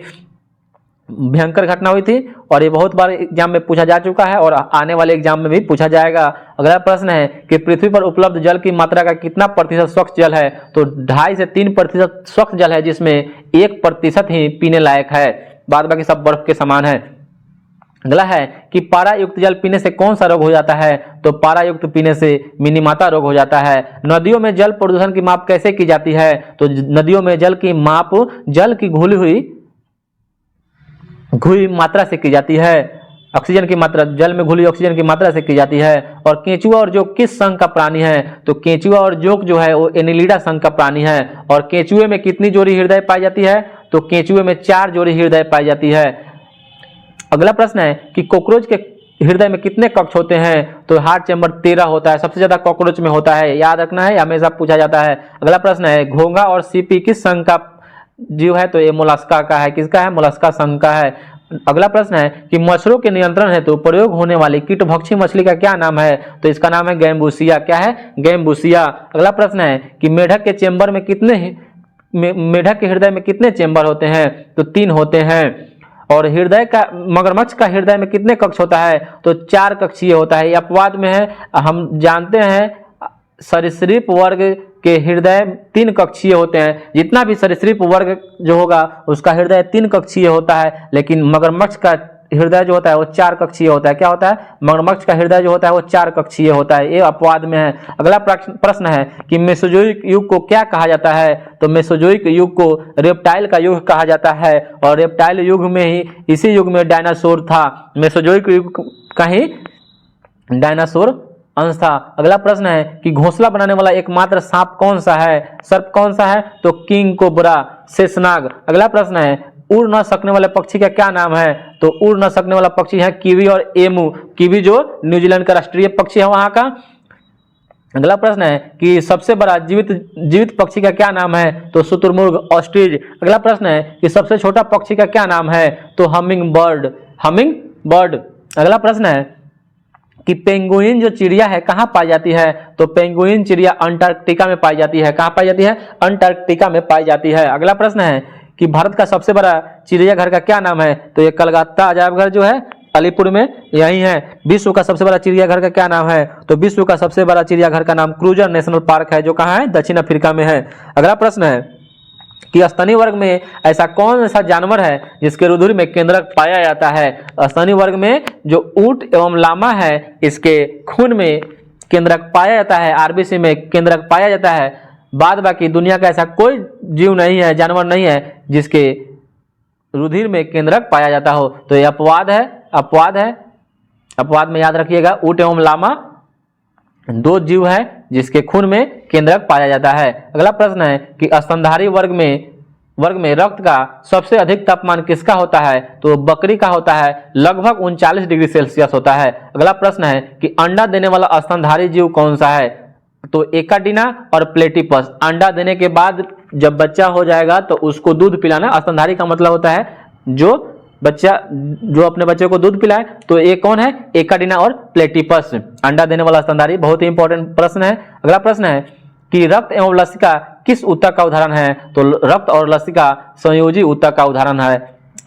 भयंकर घटना हुई थी और ये बहुत बार एग्जाम में पूछा जा चुका है और आने वाले एग्जाम में भी पूछा जाएगा। अगला प्रश्न है कि पृथ्वी पर उपलब्ध जल की मात्रा का कितना प्रतिशत स्वच्छ जल है? तो 2.5 से 3% स्वच्छ जल है, जिसमें 1% ही पीने लायक है, बाद बाकी सब बर्फ के समान है। अगला है कि पारा युक्त जल पीने से कौन सा रोग हो जाता है? तो पारा युक्त पीने से मिनीमाता रोग हो जाता है। नदियों में जल प्रदूषण की माप कैसे की जाती है? तो नदियों में जल की माप जल की घुली हुई मात्रा से की जाती है। ऑक्सीजन की मात्रा, जल में घुली ऑक्सीजन की मात्रा से की जाती है। और केंचुआ और जोक किस संघ का प्राणी है? तो केंचुआ और जोक जो है वो एनिलिडा संघ का प्राणी है। और केंचुए में कितनी जोड़ी हृदय पाई जाती है? तो केंचुए में 4 जोड़ी हृदय पाई जाती है। अगला प्रश्न है कि कॉकरोच के हृदय में कितने कक्ष होते हैं? तो हार्ट चैम्बर 13 होता है। सबसे ज्यादा कॉकरोच में होता है, याद रखना है, हमेशा पूछा जाता है। अगला प्रश्न है घोंघा और सीपी किस संघ का जीव है? तो ये मोलस्का का है। किसका है? मोलस्का संघ का है। अगला प्रश्न है कि मच्छरों के नियंत्रण हेतु प्रयोग होने वाली कीटभक्षी मछली का क्या नाम है? तो इसका नाम है गैम्बूसिया। क्या है? गैम्बूसिया। अगला प्रश्न है कि मेढक के चेंबर में मेढक के हृदय में कितने चेंबर होते हैं? तो 3 होते हैं। और मगरमच्छ का हृदय में कितने कक्ष होता है? तो 4 कक्षीय होता है। ये अपवाद में है। हम जानते हैं सरीसृप वर्ग के हृदय 3 कक्षीय होते हैं। जितना भी सरीसृप वर्ग जो होगा उसका हृदय 3 कक्षीय होता है, लेकिन मगरमच्छ का हृदय जो होता है वो 4 कक्षीय होता है। क्या होता है? मगरमच्छ का हृदय जो होता है वो 4 कक्षीय होता है। ये अपवाद में है। अगला प्रश्न है कि मेसोजोइक युग को क्या कहा जाता है? तो मेसोजोइक युग को रेप्टाइल का युग कहा जाता है। और रेप्टाइल युग में ही, इसी युग में डायनासोर था। मेसोजोइक युग का ही डायनासोर अंश था। अगला प्रश्न है कि घोंसला बनाने वाला एकमात्र सांप कौन सा है? सर्प कौन सा है? तो किंग कोबरा, शेषनाग। अगला प्रश्न है उड़ न सकने वाले पक्षी का क्या नाम है? तो उड़ न सकने वाला पक्षी है कीवी और एमू। कीवी जो न्यूजीलैंड का राष्ट्रीय पक्षी है वहां का। अगला प्रश्न है कि सबसे बड़ा जीवित पक्षी का क्या नाम है? तो शुतुरमुर्ग, ऑस्ट्रिच। अगला प्रश्न है कि सबसे छोटा पक्षी का क्या नाम है? तो हमिंग बर्ड। अगला प्रश्न है कि पेंगुइन जो चिड़िया है कहाँ पाई जाती है? तो पेंगुइन चिड़िया अंटार्कटिका में पाई जाती है। कहाँ पाई जाती है? अंटार्कटिका में पाई जाती है। अगला प्रश्न है कि भारत का सबसे बड़ा चिड़ियाघर का क्या नाम है, तो ये कलकत्ता अजायब घर जो है अलीपुर में यही है। विश्व का सबसे बड़ा चिड़ियाघर का क्या नाम है, तो विश्व का सबसे बड़ा चिड़ियाघर का नाम क्रूजर नेशनल पार्क है, जो कहाँ है, दक्षिण अफ्रीका में है। अगला प्रश्न है कि स्तनी वर्ग में ऐसा कौन सा जानवर है जिसके रुधिर में केंद्रक पाया जाता है। स्तनी वर्ग में जो ऊंट एवं लामा है इसके खून में केंद्रक पाया जाता है, आरबीसी में केंद्रक पाया जाता है। बाद बाकी दुनिया का ऐसा कोई जीव नहीं है, जानवर नहीं है जिसके रुधिर में केंद्रक पाया जाता हो। तो यह अपवाद है, अपवाद है। अपवाद में याद रखिएगा ऊंट एवं लामा दो जीव है जिसके खून में केंद्रक पाया जाता है। अगला प्रश्न है कि स्तनधारी वर्ग में रक्त का सबसे अधिक तापमान किसका होता है, तो बकरी का होता है, लगभग 39 डिग्री सेल्सियस होता है। अगला प्रश्न है कि अंडा देने वाला स्तनधारी जीव कौन सा है, तो एकाडीना और प्लेटिपस। अंडा देने के बाद जब बच्चा हो जाएगा तो उसको दूध पिलाना। स्तनधारी का मतलब होता है जो अपने बच्चे को दूध पिलाए, तो ये कौन है, एकाडीना और प्लेटिपस, अंडा देने वाला स्तनधारी। बहुत ही इंपॉर्टेंट प्रश्न है। अगला प्रश्न है कि रक्त एवं लसिका किस ऊतक का उदाहरण है, तो रक्त और लसिका संयोजी ऊतक का उदाहरण है।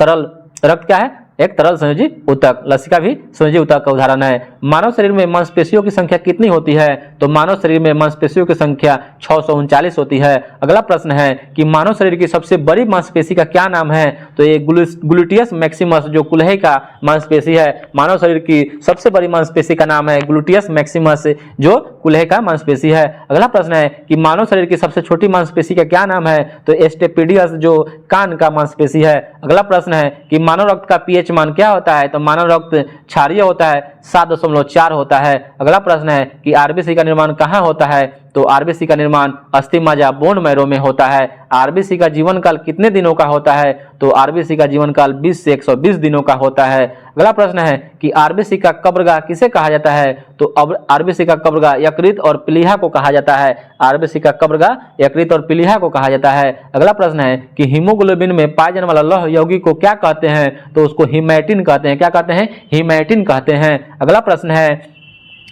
तरल रक्त क्या है, एक तरल संयोजी ऊतक, लसिका भी संयोजी ऊतक का उदाहरण है। मानव शरीर में मांसपेशियों की संख्या कितनी होती है, तो मानव शरीर में मांसपेशियों की संख्या 639 होती है। अगला प्रश्न है कि मानव शरीर की सबसे बड़ी मांसपेशी का क्या नाम है, तो ये ग्लूटियस मैक्सिमस जो कुल्हे का मांसपेशी है। मानव शरीर की सबसे बड़ी मांसपेशी का नाम है ग्लूटियस मैक्सिमस जो कुल्हे का मांसपेशी है। अगला प्रश्न है कि मानव शरीर की सबसे छोटी मांसपेशी का क्या नाम है, तो एस्टेपिडियस जो कान का मांसपेशी है। अगला प्रश्न है कि मानव रक्त का पीएच मान क्या होता है, तो मानव रक्त क्षारीय होता है, 7.4 होता है। अगला प्रश्न है कि आरबीसी का निर्माण कहाँ होता है, तो आरबीसी का निर्माण अस्थि मज्जा बोन मैरो में होता है। आरबीसी का जीवन काल कितने दिनों का होता है, तो आरबीसी का जीवन काल 20 से 120 दिनों का होता है। अगला प्रश्न है कि आरबीसी का कब्रगाह किसे कहा जाता है, तो अब आरबीसी का कब्रगाह यकृत और प्लीहा को कहा जाता है। आरबीसी का कब्रगाह यकृत और प्लीहा को कहा जाता है। अगला प्रश्न है कि हीमोग्लोबिन में पाए जाने वाला लौह यौगिक को क्या कहते हैं, तो उसको हीमैटिन कहते हैं। क्या कहते हैं, हीमैटिन कहते हैं। अगला प्रश्न है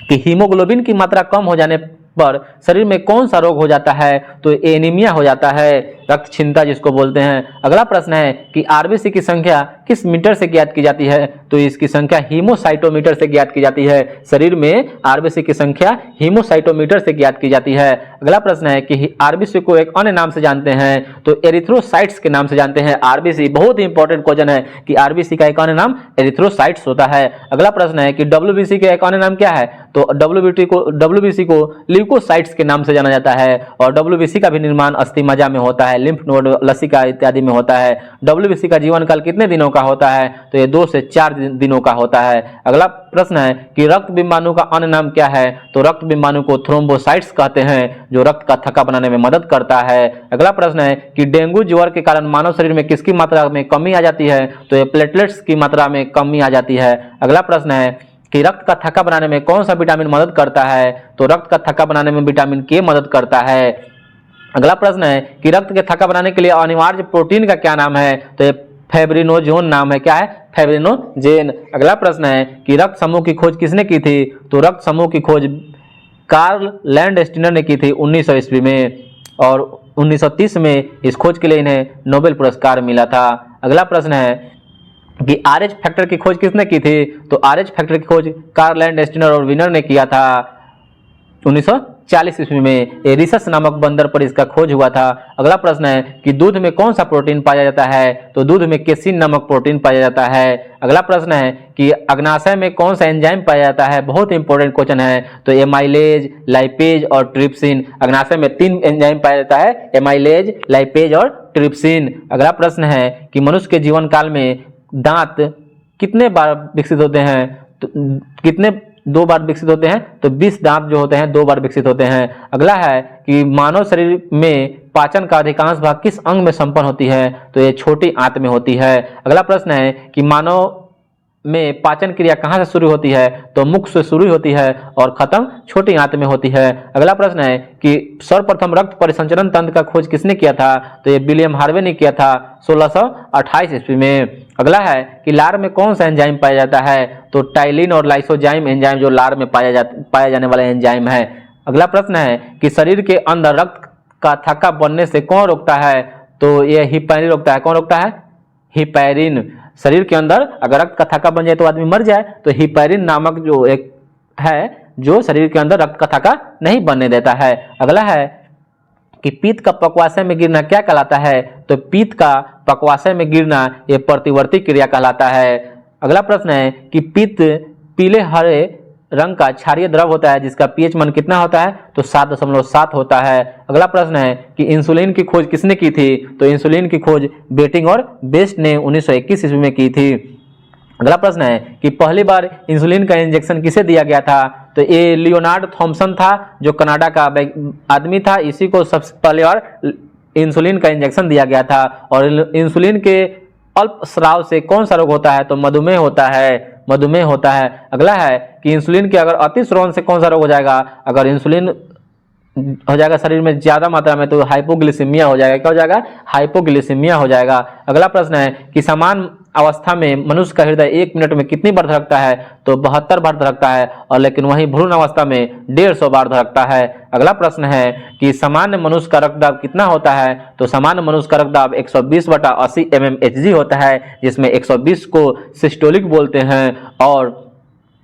कि हीमोग्लोबिन की मात्रा कम हो जाने पर शरीर में कौन सा रोग हो जाता है, तो एनीमिया हो जाता है, रक्त क्षीणता जिसको बोलते हैं। अगला प्रश्न है कि आरबीसी की संख्या किस मीटर से ज्ञात की जाती है, तो इसकी संख्या हीमोसाइटोमीटर से ज्ञात की जाती है। शरीर में आरबीसी की संख्या हीमोसाइटोमीटर से ज्ञात की जाती है। अगला प्रश्न है कि आरबीसी को एक अन्य नाम से जानते हैं, तो एरिथ्रोसाइट्स के नाम से जानते हैं। आरबीसी बहुत ही इंपॉर्टेंट क्वेश्चन है कि आरबीसी का एक अन्य नाम एरिथ्रोसाइट्स होता है। अगला प्रश्न है कि डब्ल्यूबीसी का एक अन्य नाम क्या है, तो डब्ल्यूबीसी को ल्यूकोसाइट्स के नाम से जाना जाता है। और डब्ल्यूबीसी का भी निर्माण अस्थि मज्जा में होता है, लिम्फ नोड, लसिका इत्यादि में होता है। डब्ल्यूबीसी का जीवन काल कितने दिनों का होता है, तो ये 2 से 4 दिनों का होता है। अगला प्रश्न है कि रक्त बिंबाणु का अन्य नाम क्या है, तो रक्त बिंबाणु को थ्रोम्बोसाइट्स कहते हैं जो रक्त का थक्का बनाने में मदद करता है। अगला प्रश्न है कि डेंगू ज्वर के कारण मानव शरीर में किसकी मात्रा में कमी आ जाती है, तो ये प्लेटलेट्स की मात्रा में कमी आ जाती है। अगला प्रश्न है कि रक्त का थक्का बनाने में कौन सा विटामिन मदद करता है, तो रक्त का थक्का बनाने में विटामिन के मदद करता है। अगला प्रश्न है कि रक्त के थक्का बनाने के लिए अनिवार्य प्रोटीन का क्या नाम है, तो ये फेब्रिनोजेन नाम है। क्या है, फेब्रिनोजेन। अगला प्रश्न है कि रक्त समूह की खोज किसने की थी, तो रक्त समूह की खोज कार्ल लैंडस्टीनर ने की थी 1900 ईस्वी में, और 1930 में इस खोज के लिए इन्हें नोबेल पुरस्कार मिला था। अगला प्रश्न है कि आरएच फैक्टर की खोज किसने की थी, तो आरएच फैक्टर की खोज कार्ल लैंडस्टीनर और विनर ने किया था 1940 ईस्वी में। एरिसस नामक बंदर पर इसका खोज हुआ था। अगला प्रश्न है कि दूध में कौन सा प्रोटीन पाया जाता है, तो दूध में केसिन नामक प्रोटीन पाया जाता है। अगला प्रश्न है कि अग्नाशय में कौन सा एंजाइम पाया जाता है, बहुत इंपॉर्टेंट क्वेश्चन है, तो एमाइलेज, लाइपेज और ट्रिप्सिन। अग्नाशय में 3 एंजाइम पाया जाता है, एमाइलेज, लाइपेज और ट्रिप्सिन। अगला प्रश्न है कि मनुष्य के जीवन काल में दांत कितने बार विकसित होते हैं, तो कितने 2 बार विकसित होते हैं, तो 20 दांत जो होते हैं 2 बार विकसित होते हैं। अगला है कि मानव शरीर में पाचन का अधिकांश भाग किस अंग में संपन्न होती है, तो ये छोटी आंत में होती है। अगला प्रश्न है कि मानव में पाचन क्रिया कहाँ से शुरू होती है, तो मुख से शुरू होती है और खत्म छोटी आंत में होती है। अगला प्रश्न है कि सर्वप्रथम रक्त परिसंचरण तंत्र का खोज किसने किया था, तो ये विलियम हार्वे ने किया था 1628 ईस्वी में। अगला है कि लार में कौन सा एंजाइम पाया जाता है, तो टाइलिन और लाइसोजाइम एंजाइम जो लार में पाया जाने वाला एंजाइम है। अगला प्रश्न है कि शरीर के अंदर रक्त का थक्का बनने से कौन रोकता है, तो ये हिपैरिन रोकता है। कौन रोकता है? हिपैरिन। शरीर के अंदर अगर रक्त का थक्का बन जाए तो आदमी मर जाए, तो हिपैरिन नामक जो एक है जो शरीर के अंदर रक्त का थक्का नहीं बनने देता है। अगला है कि पित्त का पक्वाशय में गिरना क्या कहलाता है? तो पित्त का पक्वाशय में गिरना ये प्रतिवर्ती क्रिया कहलाता है। अगला प्रश्न है कि पित्त पीले हरे रंग का क्षारीय द्रव होता है जिसका पीएच मान कितना होता है? तो 7.7 होता है। अगला प्रश्न है कि इंसुलिन की खोज किसने की थी? तो इंसुलिन की खोज बेटिंग और बेस्ट ने 1921 ईस्वी में की थी। अगला प्रश्न है कि पहली बार इंसुलिन का इंजेक्शन किसे दिया गया था? तो ये लियोनार्ड थॉम्सन था जो कनाडा का आदमी था, इसी को सबसे पहले बार इंसुलिन का इंजेक्शन दिया गया था। और इंसुलिन के अल्प स्राव से कौन सा रोग होता है? तो मधुमेह होता है, मधुमेह होता है। अगला है कि इंसुलिन के अगर अतिस्राव से कौन सा रोग हो जाएगा? अगर इंसुलिन हो जाएगा शरीर में ज्यादा मात्रा में तो हाइपोग्लिसीमिया हो जाएगा। क्या हो जाएगा? हाइपोग्लिसीमिया हो जाएगा। अगला प्रश्न है कि समान अवस्था में मनुष्य का हृदय 1 मिनट में कितनी बार धड़कता है? तो 72 बार धड़कता है, और लेकिन वहीं भ्रूण अवस्था में 150 बार धड़कता है। अगला प्रश्न है कि सामान्य मनुष्य का रक्तदाब कितना होता है? तो सामान्य मनुष्य का रक्तदाब 120/80 mmHg होता है, जिसमें 120 को सिस्टोलिक बोलते हैं और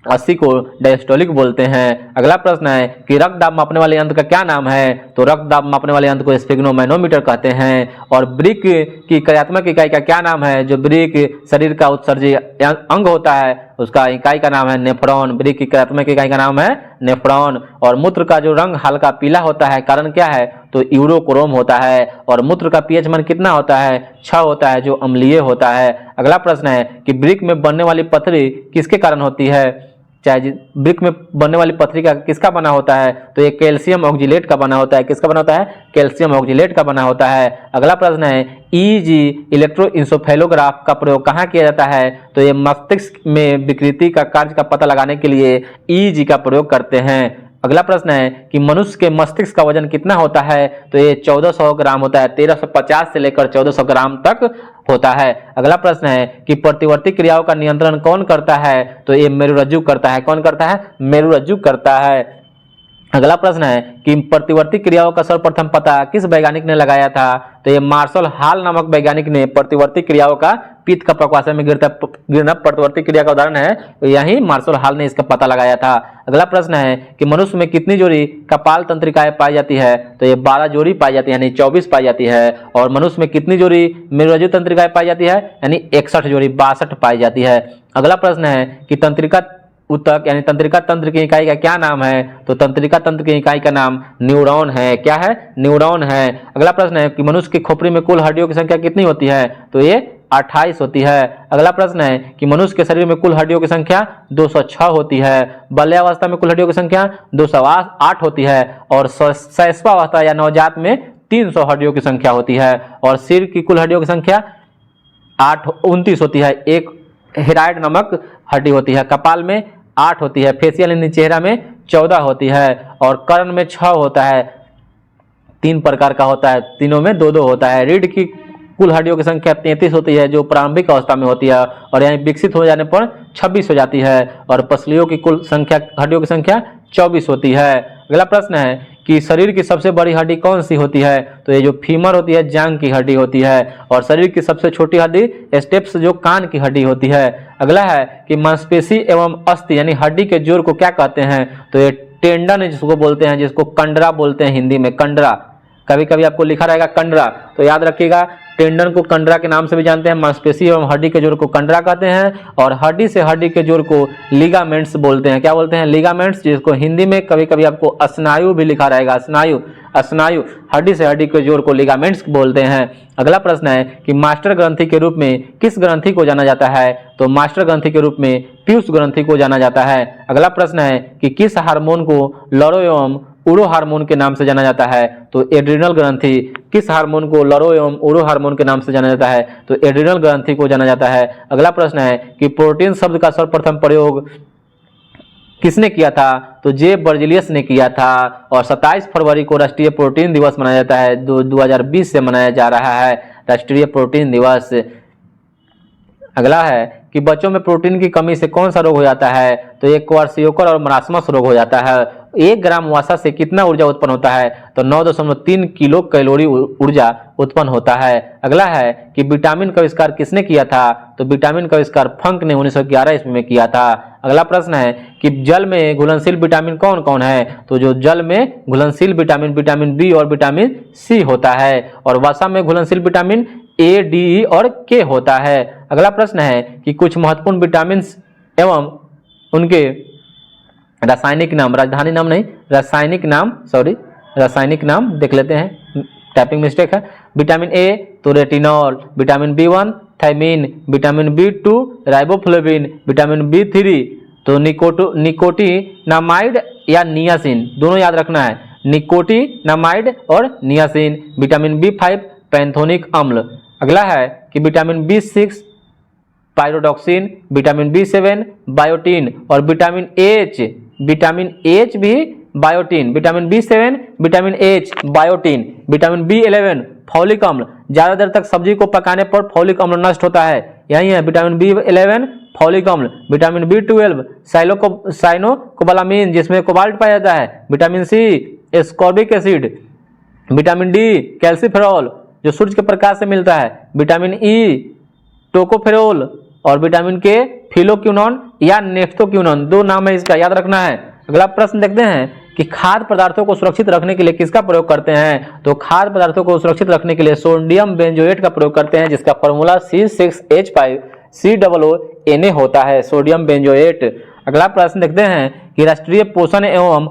80 को डायस्टोलिक बोलते हैं। अगला प्रश्न है कि रक्त दाब मापने वाले यंत्र का क्या नाम है? तो रक्त दाब मापने वाले यंत्र को स्फिग्नोमैनोमीटर कहते हैं। और ब्रिक की कार्यात्मक इकाई का क्या नाम है? जो ब्रिक शरीर का उत्सर्जी अंग होता है उसका इकाई का नाम है नेफ्रॉन। ब्रिक की कार्यात्मक इकाई का नाम है नेफ्रॉन। और मूत्र का जो रंग हल्का पीला होता है कारण क्या है? तो यूरोक्रोम होता है। और मूत्र का पीएच मान कितना होता है? 6 होता है, जो अम्लीय होता है। अगला प्रश्न है कि ब्रिक में बनने वाली पथरी किसके कारण होती है? चाहे ब्रिक में बनने वाली पथरी का किसका बना होता है? तो ये कैल्शियम ऑक्जिलेट का बना होता है। किसका बना होता है? कैल्शियम ऑक्जिलेट का बना होता है। अगला प्रश्न है ईजी इलेक्ट्रोइंसोफेलोग्राफ का प्रयोग कहाँ किया जाता है? तो ये मस्तिष्क में विकृति का कार्य का पता लगाने के लिए ईजी का प्रयोग करते हैं। अगला प्रश्न है कि मनुष्य के मस्तिष्क का वजन कितना होता है? तो ये 1400 ग्राम होता है। 1350 से लेकर 1400 ग्राम तक होता है। अगला प्रश्न है कि प्रतिवर्ती क्रियाओं का नियंत्रण कौन करता है? तो ये मेरुरज्जु करता है। कौन करता है? मेरुरज्जु करता है। अगला प्रश्न है कि प्रतिवर्ती क्रियाओं का सर्वप्रथम पता किस वैज्ञानिक ने लगाया था? तो ये मार्शल हॉल नामक वैज्ञानिक ने प्रतिवर्ती क्रियाओं का पित्त का पक्वाशय में गिरना प्रतिवर्ती क्रिया का उदाहरण है, तो यही मार्शल हॉल ने इसका पता लगाया था। अगला प्रश्न है कि मनुष्य में कितनी जोड़ी कपाल तंत्रिकाएं पाई जाती है? तो ये 12 जोड़ी पाई जाती है, यानी 24 पाई जाती है। और मनुष्य में कितनी जोड़ी मेरुरज्जु तंत्रिकाएं पाई जाती है? यानी 61 जोड़ी, 62 पाई जाती है। अगला प्रश्न है कि तंत्रिका ऊतक यानी तंत्रिका तंत्र की इकाई का क्या नाम है? तो तंत्रिका तंत्र की इकाई का नाम न्यूरॉन है। क्या है? न्यूरॉन है। अगला प्रश्न है कि मनुष्य की खोपड़ी में कुल हड्डियों की संख्या कितनी होती है? तो ये 28 होती है। अगला प्रश्न है कि मनुष्य के शरीर में कुल हड्डियों की संख्या 206 होती है। बाल्यावस्था में कुल हड्डियों की संख्या 208 होती है। और शैशवावस्था या नवजात में 300 हड्डियों की संख्या होती है। और सिर की कुल हड्डियों की संख्या 29 होती है। एक हेराइड नामक हड्डी होती है। कपाल में 8 होती है। फेसियल यानी चेहरा में 14 होती है। और कर्ण में 6 होता है। 3 प्रकार का होता है, तीनों में 2-2 होता है। रीढ़ की कुल हड्डियों की संख्या 33 होती है, जो प्रारंभिक अवस्था में होती है, और यहाँ विकसित हो जाने पर 26 हो जाती है। और पसलियों की कुल संख्या हड्डियों की संख्या 24 होती है। अगला प्रश्न है कि शरीर की सबसे बड़ी हड्डी कौन सी होती है? तो ये जो फीमर होती है जांघ की हड्डी होती है। और शरीर की सबसे छोटी हड्डी स्टेप्स जो कान की हड्डी होती है। अगला है कि मांसपेशी एवं अस्थि यानी हड्डी के जोड़ को क्या कहते हैं? तो ये टेंडन जिसको बोलते हैं, जिसको कंडरा बोलते हैं हिंदी में, कंडरा। कभी कभी आपको लिखा रहेगा कंडरा, तो याद रखिएगा टेंडन को कंडरा के नाम से भी जानते हैं। मांसपेशी एवं हड्डी के जोड़ को कंडरा कहते हैं। और हड्डी से हड्डी के जोड़ को लिगामेंट्स बोलते हैं। क्या बोलते हैं? लिगामेंट्स, जिसको हिंदी में कभी कभी आपको स्नायु भी लिखा रहेगा। स्नायु, स्नायु, हड्डी से हड्डी के जोड़ को लिगामेंट्स बोलते हैं। अगला प्रश्न है कि मास्टर ग्रंथि के रूप में किस ग्रंथि को जाना जाता है? तो मास्टर ग्रंथि के रूप में पीयूष ग्रंथि को जाना जाता है। अगला प्रश्न है कि किस हार्मोन को लरो एवं उरो हार्मोन के नाम से जाना जाता है? तो एड्रिनल ग्रंथि। किस हार्मोन को लरो एवं उरो हार्मोन के नाम से जाना जाता है? तो एड्रिनल ग्रंथि को जाना जाता है। अगला प्रश्न है कि प्रोटीन शब्द का सर्वप्रथम प्रयोग किसने किया था? तो जे बर्जिलियस ने किया था। और 27 फरवरी को राष्ट्रीय प्रोटीन दिवस मनाया जाता है। 2020 से मनाया जा रहा है राष्ट्रीय प्रोटीन दिवस। अगला है कि बच्चों में प्रोटीन की कमी से कौन सा रोग हो जाता है? तो ये क्वार्सियोकर और मरासमस रोग हो जाता है। 1 ग्राम वसा से कितना ऊर्जा उत्पन्न होता है, तो 9.3 किलो कैलोरी ऊर्जा उत्पन्न होता है। अगला है कि विटामिन का आविष्कार किसने किया था, तो विटामिन का आविष्कार फंक ने 1911 ईस्वी में किया था। अगला प्रश्न है कि जल में घुलनशील विटामिन कौन कौन है, तो जो जल में घुलनशील विटामिन विटामिन बी और विटामिन सी होता है, और वसा में घुलनशील विटामिन ए, डी और के होता है। अगला प्रश्न है कि कुछ महत्वपूर्ण विटामिन एवं उनके रासायनिक नाम, राजधानी नाम नहीं, रासायनिक नाम देख लेते हैं, टाइपिंग मिस्टेक है। विटामिन ए तो retinol, vitamin B one thiamine, vitamin B two riboflavin, vitamin बी3 तो निकोटिनामाइड या नियासिन, दोनों याद रखना है, निकोटिनामाइड और नियासिन। विटामिन बी5 पैंथोनिक अम्ल। अगला है कि vitamin B6 pyridoxine, vitamin बी7 biotin और विटामिन एच भी biotin, vitamin बी7 vitamin H biotin. Vitamin बी11 फॉलिक अम्ल, ज्यादा देर तक सब्जी को पकाने पर फॉलिक अम्ल नष्ट होता है, यही है विटामिन बी11 फॉलिक अम्ल। विटामिन बी12 साइनोकोबालामिन जिसमें कोबाल्ट पाया जाता है। Vitamin C ascorbic acid, vitamin D calciferol जो सूर्य के प्रकाश से मिलता है, विटामिन ई टोकोफेरोल और विटामिन के फिलोक्विनोन या नेफ्थोक्विनोन, 2 नाम है इसका, याद रखना है। अगला प्रश्न देखते हैं कि खाद्य पदार्थों को सुरक्षित रखने के लिए किसका प्रयोग करते हैं, तो खाद्य पदार्थों को सुरक्षित रखने के लिए सोडियम बेंजोएट का प्रयोग करते हैं, जिसका फॉर्मूला C6H5COO होता है, सोडियम बेंजोएट। अगला प्रश्न देखते हैं कि राष्ट्रीय पोषण एवं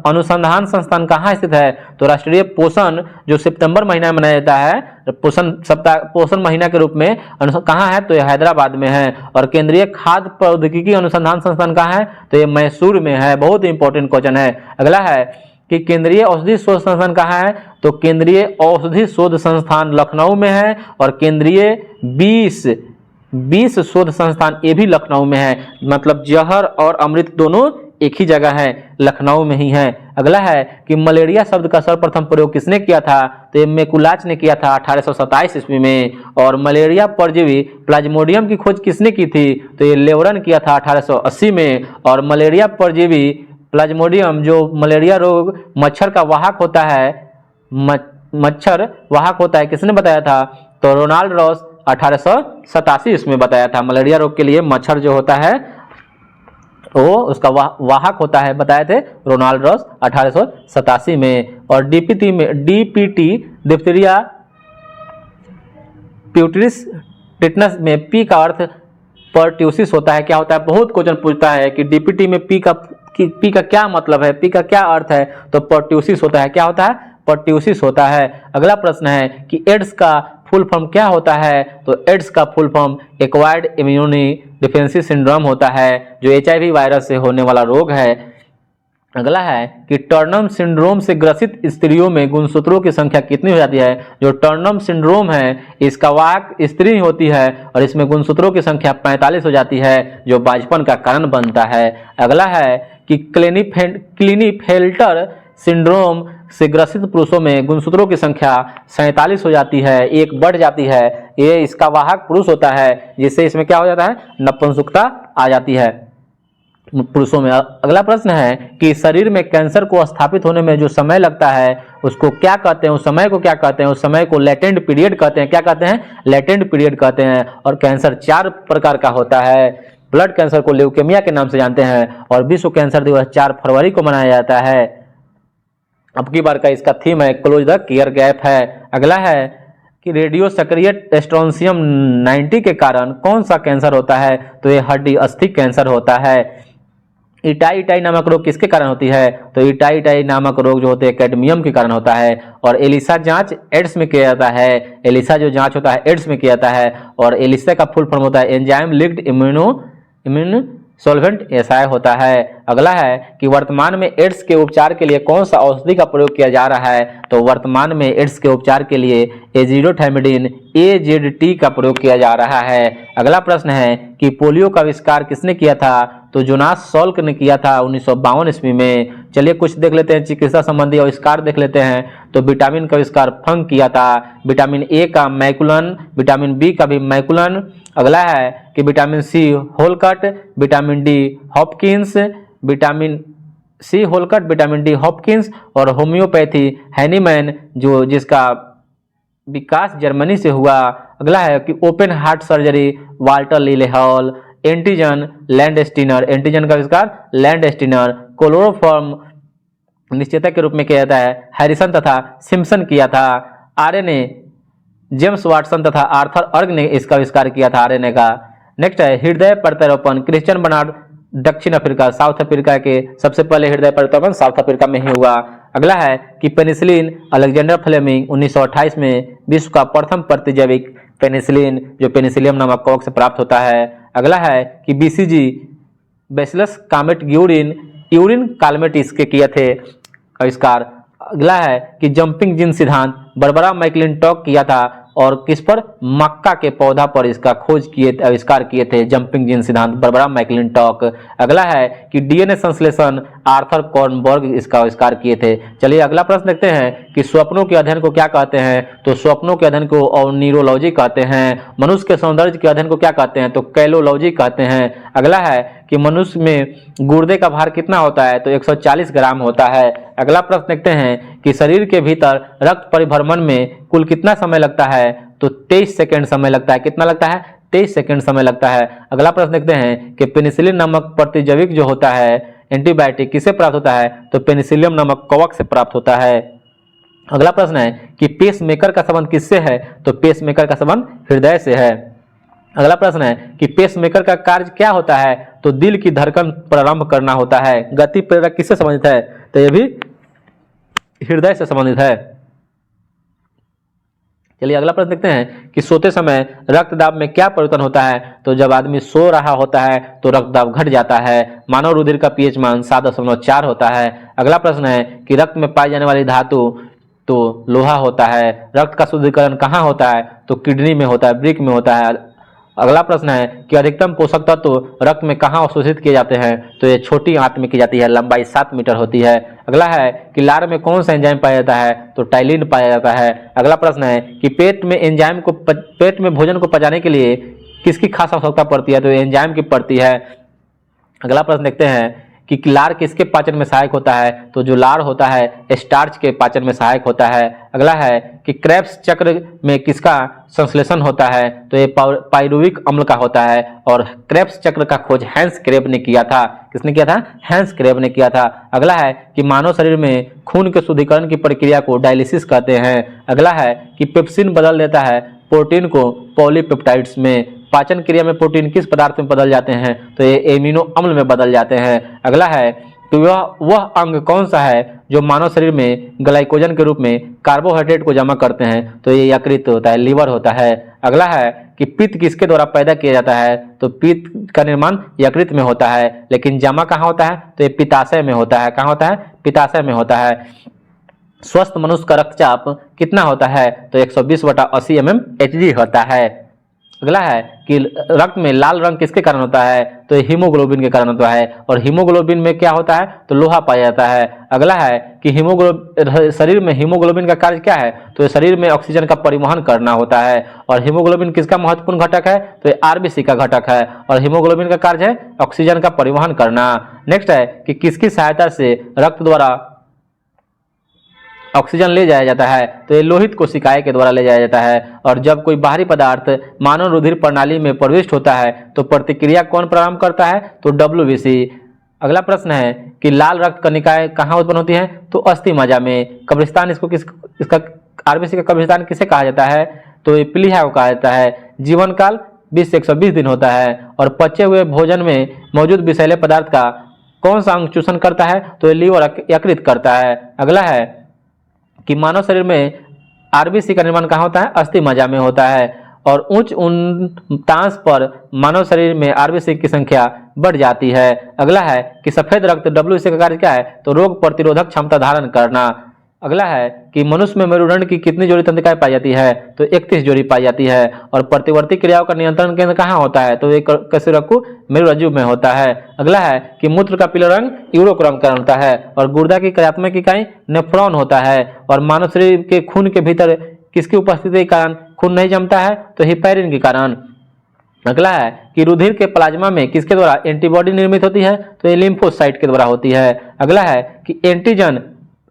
अनुसंधान संस्थान कहाँ स्थित है, तो राष्ट्रीय पोषण जो सितंबर महीना में मनाया जाता है, पोषण महीना के रूप में कहाँ है, तो ये हैदराबाद में है। और केंद्रीय खाद्य प्रौद्योगिकी अनुसंधान संस्थान कहाँ है, तो ये मैसूर में है। बहुत इंपॉर्टेंट क्वेश्चन है। अगला है कि केंद्रीय औषधि शोध संस्थान कहाँ है, तो केंद्रीय औषधि शोध संस्थान लखनऊ में है, और केंद्रीय 20 शोध संस्थान ये भी लखनऊ में है, मतलब जहर और अमृत दोनों एक ही जगह है, लखनऊ में ही है। अगला है कि मलेरिया शब्द का सर्वप्रथम प्रयोग किसने किया था, तो ये मैकुलाच ने किया था 1827 ईस्वी में। और मलेरिया परजीवी प्लाज्मोडियम की खोज किसने की थी, तो ये लेवरन किया था 1880 में। और मलेरिया परजीवी प्लाज्मोडियम जो मलेरिया रोग मच्छर का वाहक होता है, मच्छर वाहक होता है, किसने बताया था, तो रोनाल्ड रॉस 1887 इसमें बताया था। मलेरिया रोग के लिए मच्छर जो होता है वो उसका वाहक होता है, बताए थे रोनाल्ड रॉस 1887 में। और डीपीटी डिप्थीरिया प्यूटरिस टिटनस में पी का अर्थ पर्ट्यूसिस होता है, क्या होता है, बहुत क्वेश्चन पूछता है कि डीपीटी में पी का क्या मतलब है, पी का क्या अर्थ है, तो पर्ट्यूसिस होता है, क्या होता है, पर्ट्यूसिस होता है। अगला प्रश्न है कि एड्स का फुल फॉर्म क्या होता है, तो एड्स का full form acquired immune डिफेंसी syndrome होता है, जो HIV वायरस से होने वाला रोग है। अगला है कि टर्नम सिंड्रोम से ग्रसित स्त्रियों में गुणसूत्रों की संख्या कितनी हो जाती है, जो टर्नम सिंड्रोम है इसका वाहक स्त्री होती है और इसमें गुणसूत्रों की संख्या 45 हो जाती है, जो बांझपन का कारण बनता है। अगला है कि क्लिनीफेल्टर सिंड्रोम से ग्रसित पुरुषों में गुणसूत्रों की संख्या 47 हो जाती है, 1 बढ़ जाती है, ये इसका वाहक पुरुष होता है, जिससे इसमें क्या हो जाता है, नपुंसकता आ जाती है पुरुषों में। अगला प्रश्न है कि शरीर में कैंसर को स्थापित होने में जो समय लगता है उसको क्या कहते हैं, उस समय को क्या कहते हैं, उस समय को लेटेंट पीरियड कहते हैं, क्या कहते हैं, लेटेंट पीरियड कहते हैं। और कैंसर 4 प्रकार का होता है, ब्लड कैंसर को ल्यूकेमिया के नाम से जानते हैं, और विश्व कैंसर दिवस 4 फरवरी को मनाया जाता है। अब की बार का इसका थीम है क्लोज द केयर गैप है। अगला है कि रेडियो सक्रिय स्ट्रोंसियम 90 के कारण कौन सा कैंसर होता है, तो ये हड्डी अस्थि कैंसर होता है। इटाई नामक रोग किसके कारण होती है, तो इटाई नामक रोग जो होते हैं कैडमियम के कारण होता है। और एलिसा जांच एड्स में किया जाता है, एलिसा जो जांच होता है एड्स में किया जाता है, और एलिसा का फुल फॉर्म होता है enzyme linked immune solvent SI होता है। अगला है कि वर्तमान में एड्स के उपचार के लिए कौन सा औषधि का प्रयोग किया जा रहा है, तो वर्तमान में एड्स के उपचार के लिए एजिडोथाइमिडिन AZT का प्रयोग किया जा रहा है। अगला प्रश्न है कि पोलियो का आविष्कार किसने किया था, तो जोनास सॉल्क ने किया था 1952 ईस्वी में। चलिए कुछ देख लेते हैं चिकित्सा संबंधी आविष्कार देख लेते हैं। तो विटामिन का आविष्कार फंक किया था, विटामिन ए का मैकुलन, विटामिन बी का भी मैकुलन। अगला है कि विटामिन सी होलकट, vitamin D Hopkins, vitamin C होलकट विटामिन डी हॉपकिंस, और होम्योपैथी हैनीमैन जो जिसका विकास जर्मनी से हुआ। अगला है कि open heart surgery Walter Lillehei, antigen Landsteiner, antigen का आविष्कार लैंडस्टीनर, क्लोरोफॉर्म निश्चेतक के रूप में किया जाता है हैरिसन तथा सिम्पसन किया था। आरएनए जेम्स वाटसन तथा आर्थर अर्ग ने इसका आविष्कार किया था आरएनए का। नेक्स्ट है हृदय प्रत्यारोपण क्रिश्चियन बर्नार्ड दक्षिण अफ्रीका, साउथ अफ्रीका के सबसे पहले हृदय प्रत्यारोपण साउथ अफ्रीका में ही हुआ। अगला है कि पेनिसिलिन अलेक्जेंडर फ्लेमिंग 1928 में विश्व का प्रथम प्रतिजैविक पेनिसिलिन जो पेनिसिलियम नामक कवक से प्राप्त होता है। अगला है कि बीसीजी बेसिलस कामेट यूरिन कालमेटिस के किए थे आविष्कार। अगला है कि जंपिंग जीन सिद्धांत बर्बरा मैकलिंटॉक किया था, और किस पर, मक्का के पौधा पर इसका खोज किए आविष्कार किए थे जंपिंग जीन सिद्धांत बर्बरा मैकलिंटॉक। अगला है कि डीएनए संश्लेषण आर्थर कॉर्नबर्ग इसका आविष्कार किए थे। चलिए अगला प्रश्न देखते हैं कि स्वप्नों के अध्ययन को क्या कहते हैं, तो स्वप्नों के अध्ययन को न्यूरोलॉजी कहते हैं। मनुष्य के सौंदर्य के अध्ययन को क्या कहते हैं, तो कैलोलॉजी कहते हैं। अगला है कि मनुष्य में गुर्दे का भार कितना होता है, तो 140 ग्राम होता है। अगला प्रश्न देखते हैं कि शरीर के भीतर रक्त परिभ्रमण में कुल कितना समय लगता है, तो 23 सेकंड समय लगता है। कितना लगता है, 23 सेकंड समय लगता है। अगला प्रश्न देखते हैं कि पेनिसिलिन नामक प्रतिजैविक जो होता है एंटीबायोटिक किससे प्राप्त होता है, तो पेनिसिलियम नामक कवक से प्राप्त होता है। अगला प्रश्न है कि पेस मेकर का संबंध किससे है, तो पेस मेकर का संबंध हृदय से है। अगला प्रश्न है कि पेस मेकर का कार्य क्या होता है, तो दिल की धड़कन प्रारंभ करना होता है। गति प्रेरक किससे संबंधित है, तो यह भी हृदय से संबंधित है। चलिए अगला प्रश्न देखते हैं कि सोते समय रक्तदाब में क्या परिवर्तन होता है, तो जब आदमी सो रहा होता है तो रक्तदाब घट जाता है। मानव रुधिर का पीएच मान 7.4 होता है। अगला प्रश्न है कि रक्त में पाई जाने वाली धातु तो लोहा होता है। रक्त का शुद्धिकरण कहाँ होता है, तो किडनी में होता है, वृक्क में होता है। अगला प्रश्न है कि अधिकतम पोषक तत्व रक्त में कहाँ अवशोषित किए जाते हैं, तो ये छोटी आंत में की जाती है, लंबाई 7 मीटर होती है। अगला है कि लार में कौन सा एंजाइम पाया जाता है, तो टाइलिन पाया जाता है। अगला प्रश्न है कि पेट में भोजन को पचाने के लिए किसकी खास आवश्यकता पड़ती है, तो एंजाइम की पड़ती है। अगला प्रश्न देखते हैं कि लार किसके पाचन में सहायक होता है, तो जो लार होता है स्टार्च के पाचन में सहायक होता है। अगला है कि क्रेब्स चक्र में किसका संश्लेषण होता है, तो ये पाइरुविक अम्ल का होता है। और क्रेब्स चक्र का खोज हैंस क्रेब ने किया था। किसने किया था, हैंस क्रेब ने किया था। अगला है कि मानव शरीर में खून के शुद्धिकरण की प्रक्रिया को डायलिसिस कहते हैं। अगला है कि पेप्सिन बदल देता है प्रोटीन को पॉलीपेप्टाइड्स में। पाचन क्रिया में प्रोटीन किस पदार्थ में बदल जाते हैं, तो ये एमिनो अम्ल में बदल जाते हैं। अगला है कि वह अंग कौन सा है जो मानव शरीर में ग्लाइकोजन के रूप में कार्बोहाइड्रेट को जमा करते हैं, तो ये यकृत होता है, लीवर होता है। अगला है कि पित्त किसके द्वारा पैदा किया जाता है, तो पित्त का निर्माण यकृत में होता है, लेकिन जमा कहाँ होता है, तो ये पित्ताशय में होता है। कहाँ होता है, पित्ताशय में होता है। स्वस्थ मनुष्य का रक्तचाप कितना होता है, तो 120/80 mmHg होता है। अगला है कि रक्त में लाल रंग किसके कारण होता है, तो हीमोग्लोबिन के कारण होता है। और हीमोग्लोबिन में क्या होता है, तो लोहा पाया जाता है। अगला है कि शरीर में हीमोग्लोबिन का कार्य क्या है, तो शरीर में ऑक्सीजन का परिवहन करना होता है। और हीमोग्लोबिन किसका महत्वपूर्ण घटक है, तो आरबीसी का घटक है। और हीमोग्लोबिन का कार्य है ऑक्सीजन का परिवहन करना। नेक्स्ट है कि किसकी सहायता से रक्त द्वारा ऑक्सीजन ले जाया जाता है, तो ये लोहित कोशिकाएं के द्वारा ले जाया जाता है। और जब कोई बाहरी पदार्थ मानव रुधिर प्रणाली में प्रविष्ट होता है तो प्रतिक्रिया कौन प्रारंभ करता है, तो WBC। अगला प्रश्न है कि लाल रक्त कणिकाएं कहाँ उत्पन्न होती हैं, तो अस्थि मज्जा में। कब्रिस्तान इसका आरबीसी का कब्रिस्तान किसे कहा जाता है, तो ये प्लीहा को कहा जाता है। जीवन काल 20 से 120 दिन होता है। और पचे हुए भोजन में मौजूद विषैले पदार्थ का कौन सा अंग चूषण करता है, तो ये लीवर यकृत करता है। अगला है कि मानव शरीर में आरबीसी का निर्माण कहाँ होता है, अस्थि मज्जा में होता है। और उच्च उतांश पर मानव शरीर में आरबीसी की संख्या बढ़ जाती है। अगला है कि सफेद रक्त WBC का कार्य क्या है, तो रोग प्रतिरोधक क्षमता धारण करना। अगला है कि मनुष्य में मेरुदंड की कितनी जोड़ी तंत्रिकाएं पाई जाती है, तो 31 जोड़ी पाई जाती है। और प्रतिवर्ती क्रियाओं का नियंत्रण केंद्र कहाँ होता है, तो एक कशेरुकु मेरुरज्जु में होता है। अगला है कि मूत्र का पीला रंग यूरोक्रम का होता है। और गुर्दा की क्रियात्मक इकाई नेफ्रॉन होता है। और मानव शरीर के खून के भीतर किसकी उपस्थिति के कारण खून नहीं जमता है, तो हिपैरिन के कारण। अगला है कि रुधिर के प्लाज्मा में किसके द्वारा एंटीबॉडी निर्मित होती है, तो ये लिम्फोसाइट के द्वारा होती है। अगला है कि एंटीजन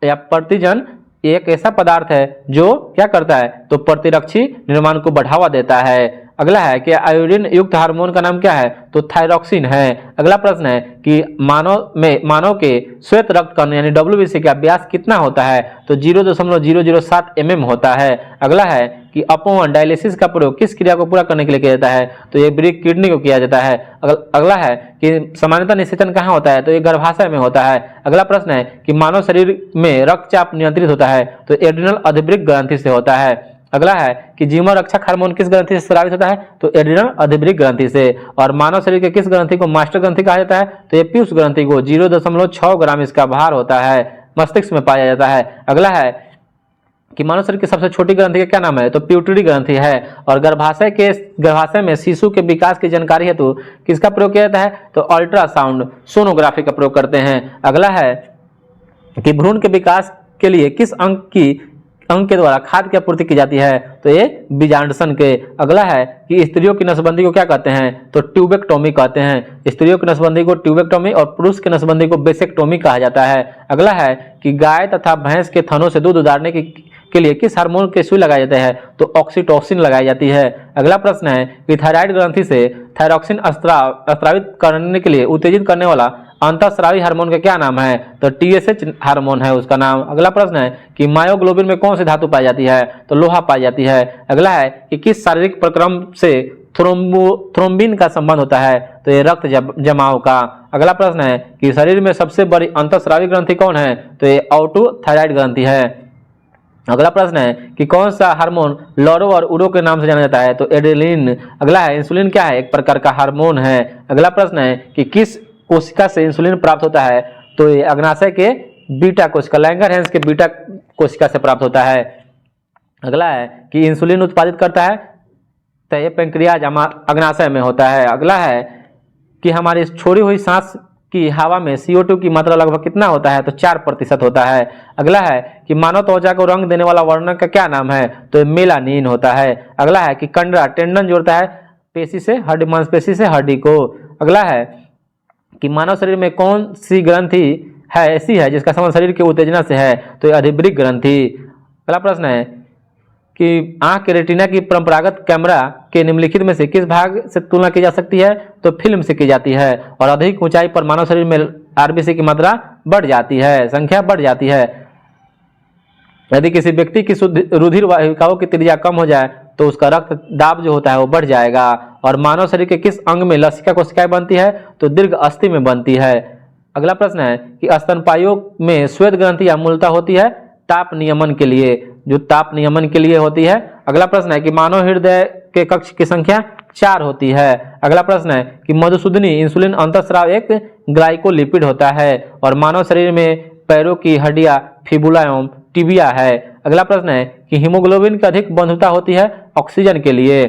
या प्रतिजन एक ऐसा पदार्थ है जो क्या करता है, तो प्रतिरक्षी निर्माण को बढ़ावा देता है। अगला है कि आयोडीन युक्त हार्मोन का नाम क्या है, तो थायरॉक्सिन है। अगला प्रश्न है कि मानव के श्वेत रक्त कण यानी WBC का व्यास कितना होता है, तो 0.007 mm होता है। अगला है कि अपवन डायलिसिस का प्रयोग किस क्रिया को पूरा करने के लिए किया जाता है, तो ये ब्रिक किडनी को किया जाता है। अगला है कि सामान्यतः निषेचन कहाँ होता है, तो ये गर्भाशय में होता है। अगला प्रश्न है कि मानव शरीर में रक्तचाप नियंत्रित होता है, तो एड्रिनल अधिवृक्क ग्रंथि से होता है। अगला है कि जीवन रक्षक हार्मोन किस ग्रंथि से स्रावित होता है, तो एड्रिनल अधिवृक्क ग्रंथि से। और मानव शरीर के किस ग्रंथि को मास्टर ग्रंथि कहा जाता है, तो ये पीयूष ग्रंथि को। 0.6 ग्राम इसका भार होता है, मस्तिष्क में पाया जाता है। अगला है कि मानव शरीर की सबसे छोटी ग्रंथि का क्या नाम है, तो पिट्यूटरी ग्रंथि है। और गर्भाशय में शिशु के विकास की जानकारी हेतु किसका प्रयोग किया जाता है, तो अल्ट्रासाउंड सोनोग्राफी का प्रयोग करते हैं। अगला है कि भ्रूण के विकास के लिए किस अंग के द्वारा खाद्य की आपूर्ति की जाती है, तो ये बीजांडसन के। अगला है कि स्त्रियों की नसबंदी को क्या कहते हैं, तो ट्यूबेक्टोमी कहते हैं। स्त्रियों की नसबंदी को ट्यूबेक्टोमी और पुरुष की नसबंदी को बेसेक्टोमी कहा जाता है। अगला है कि गाय तथा भैंस के थनों से दूध उतारने के लिए किस हार्मोन के सुई लगाए जाते हैं, तो ऑक्सीटोसिन लगाई जाती है। अगला प्रश्न है कि थायराइड ग्रंथि से थायरॉक्सिन स्रावित करने के लिए उत्तेजित करने वाला अंतःस्रावी हार्मोन का क्या नाम है, तो TSH हार्मोन है उसका नाम। अगला प्रश्न है कि मायोग्लोबिन में कौन सी धातु पाई जाती है, तो लोहा पाई जाती है। अगला है कि किस शारीरिक प्रक्रम से थ्रोम्बिन का संबंध होता है, तो ये रक्त जमाव का। अगला प्रश्न है कि शरीर में सबसे बड़ी अंतःस्रावी ग्रंथि कौन है, तो ये ऑटोथायराइड ग्रंथि है। अगला प्रश्न है कि कौन सा हार्मोन लॉरो और उरो के नाम से जाना जाता है, तो एड्रेनालिन। अगला है इंसुलिन क्या है, एक प्रकार का हार्मोन है। अगला प्रश्न है कि किस कोशिका से इंसुलिन प्राप्त होता है, तो ये अग्नाशय के बीटा कोशिका लैंगरहैंस के बीटा कोशिका से प्राप्त होता है। अगला है कि इंसुलिन उत्पादित करता है, तो ये पैंक्रियाज अग्नाशय में होता है। अगला है कि हमारी छोड़ी हुई सांस की हवा में CO2 की मात्रा लगभग कितना होता है, तो 4% होता है। अगला है कि मानव त्वचा को रंग देने वाला वर्णक का क्या नाम है, तो मेलानिन होता है। अगला है कि कंडरा टेंडन जोड़ता है पेशी से हड्डी, मांसपेशी से हड्डी को। अगला है कि मानव शरीर में कौन सी ग्रंथि है ऐसी है जिसका संबंध शरीर के उत्तेजना से है, तो अधिवृक्क ग्रंथि। अगला प्रश्न है कि आंख के रेटिना की परंपरागत कैमरा के निम्नलिखित में से किस भाग से तुलना की जा सकती है, तो फिल्म से की जाती है। और अधिक ऊंचाई पर मानव शरीर में RBC की मात्रा बढ़ जाती है, संख्या बढ़ जाती है। यदि किसी व्यक्ति की रुधिर वाहिकाओं की त्रिज्या कम हो जाए तो उसका रक्त दाब जो होता है वो बढ़ जाएगा। और मानव शरीर के किस अंग में लसिका कोशिकाएं बनती है, तो दीर्घ अस्थि में बनती है। अगला प्रश्न है कि स्तनपायियों में श्वेत ग्रंथि या मूलता होती है ताप नियमन के लिए, जो ताप नियमन के लिए होती है। अगला प्रश्न है कि मानव हृदय के कक्ष की संख्या 4 होती है। अगला प्रश्न है कि मधुसूदनी इंसुलिन अंतःस्राव एक ग्लाइकोलिपिड होता है। और मानव शरीर में पैरों की हड्डियां फिबुला एवं टिबिया है। अगला प्रश्न है कि हीमोग्लोबिन की अधिक बंधुता होती है ऑक्सीजन के लिए।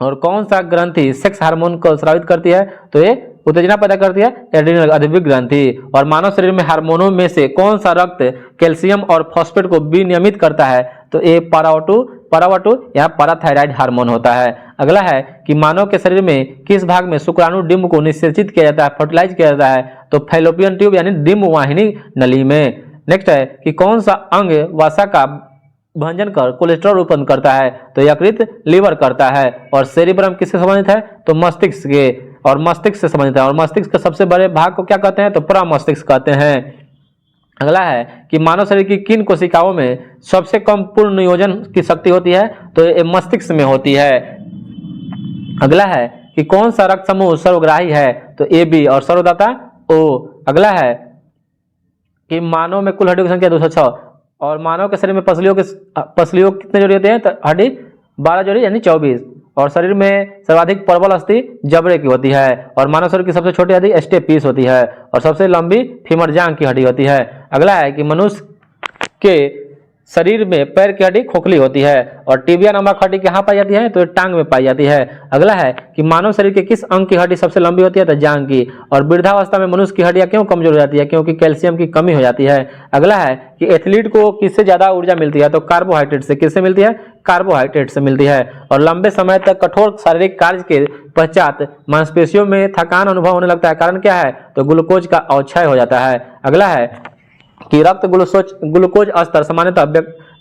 और कौन सा ग्रंथि सेक्स हार्मोन को स्रावित करती है, तो ये उत्तेजना पैदा करती है एड्रिनल अधिवृक्क ग्रंथि। और मानव शरीर में हार्मोनों में से कौन सा रक्त कैल्शियम और फॉस्फेट को विनियमित करता है, तो ये पारावाटू या पाराथायराइड हार्मोन होता है। अगला है कि मानव के शरीर में किस भाग में शुक्राणु डिंब को निषेचित किया जाता है, फर्टिलाइज किया जाता है, तो फैलोपियन ट्यूब यानी डिंब वाहिनी नली में। नेक्स्ट है कि कौन सा अंग वसा का भंजन कर कोलेस्ट्रॉल उत्पन्न करता है, तो यकृत लीवर करता है। और सेरिब्रम किससे संबंधित है, तो मस्तिष्क के, और मस्तिष्क से संबंधित है। और मस्तिष्क के सबसे बड़े भाग को क्या कहते हैं, तो प्रमस्तिष्क कहते हैं। अगला है कि मानव शरीर की किन कोशिकाओं में सबसे कम पूर्ण नियोजन की शक्ति होती है, तो ये मस्तिष्क में होती है। अगला है कि कौन सा रक्त समूह सर्वग्राही है, तो AB और सर्वदाता O। अगला है कि मानव में कुल हड्डियों की संख्या 206। और मानव के शरीर में पसलियों कितने जोड़ी होते हैं, तो हड्डी 12 जोड़ी यानी 24। और शरीर में सर्वाधिक प्रबल अस्थि जबड़े की होती है। और मानव शरीर की सबसे छोटी हड्डी स्टेपीस होती है। और सबसे लंबी फीमर जांघ की हड्डी होती है। अगला है कि मनुष्य के शरीर में पैर की हड्डी खोखली होती है और टिबिया नामक हड्डी कहाँ पाई जाती है, तो ये टांग में पाई जाती है। अगला है कि मानव शरीर के किस अंग की हड्डी सबसे लंबी होती है, तो जांघ की। और वृद्धावस्था में मनुष्य की हड्डियां क्यों कमजोर हो जाती है, क्योंकि कैल्शियम की कमी हो जाती है। अगला है कि एथलीट को किससे ज्यादा ऊर्जा मिलती है, तो कार्बोहाइड्रेट से। किससे मिलती है, कार्बोहाइड्रेट से मिलती है। और लंबे समय तक कठोर शारीरिक कार्य के पश्चात मांसपेशियों में थकान अनुभव होने लगता है, कारण क्या है, तो ग्लूकोज का अवक्षय हो जाता है। अगला है कि रक्त ग्लूकोज स्तर सामान्यतः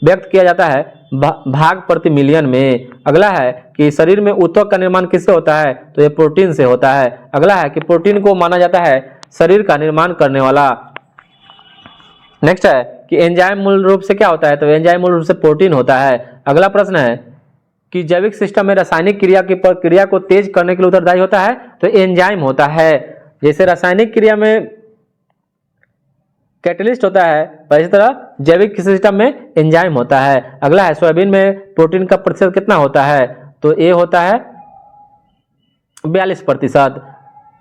व्यक्त किया जाता है भाग प्रति मिलियन में। अगला है कि शरीर में ऊतक का निर्माण किससे होता है, तो ये प्रोटीन से होता है। अगला है कि प्रोटीन को माना जाता है शरीर का निर्माण करने वाला। नेक्स्ट है कि एंजाइम मूल रूप से क्या होता है, तो एंजाइम मूल रूप से प्रोटीन होता है। अगला प्रश्न है कि जैविक सिस्टम में रासायनिक क्रिया की प्रक्रिया को तेज करने के लिए उत्तरदायी होता है, तो एंजाइम होता है। जैसे रासायनिक क्रिया में कैटलिस्ट होता है, पर इसी तरह जैविक सिस्टम में एंजाइम होता है। अगला है सोयाबीन में प्रोटीन का प्रतिशत कितना होता है, तो ये होता है 42%।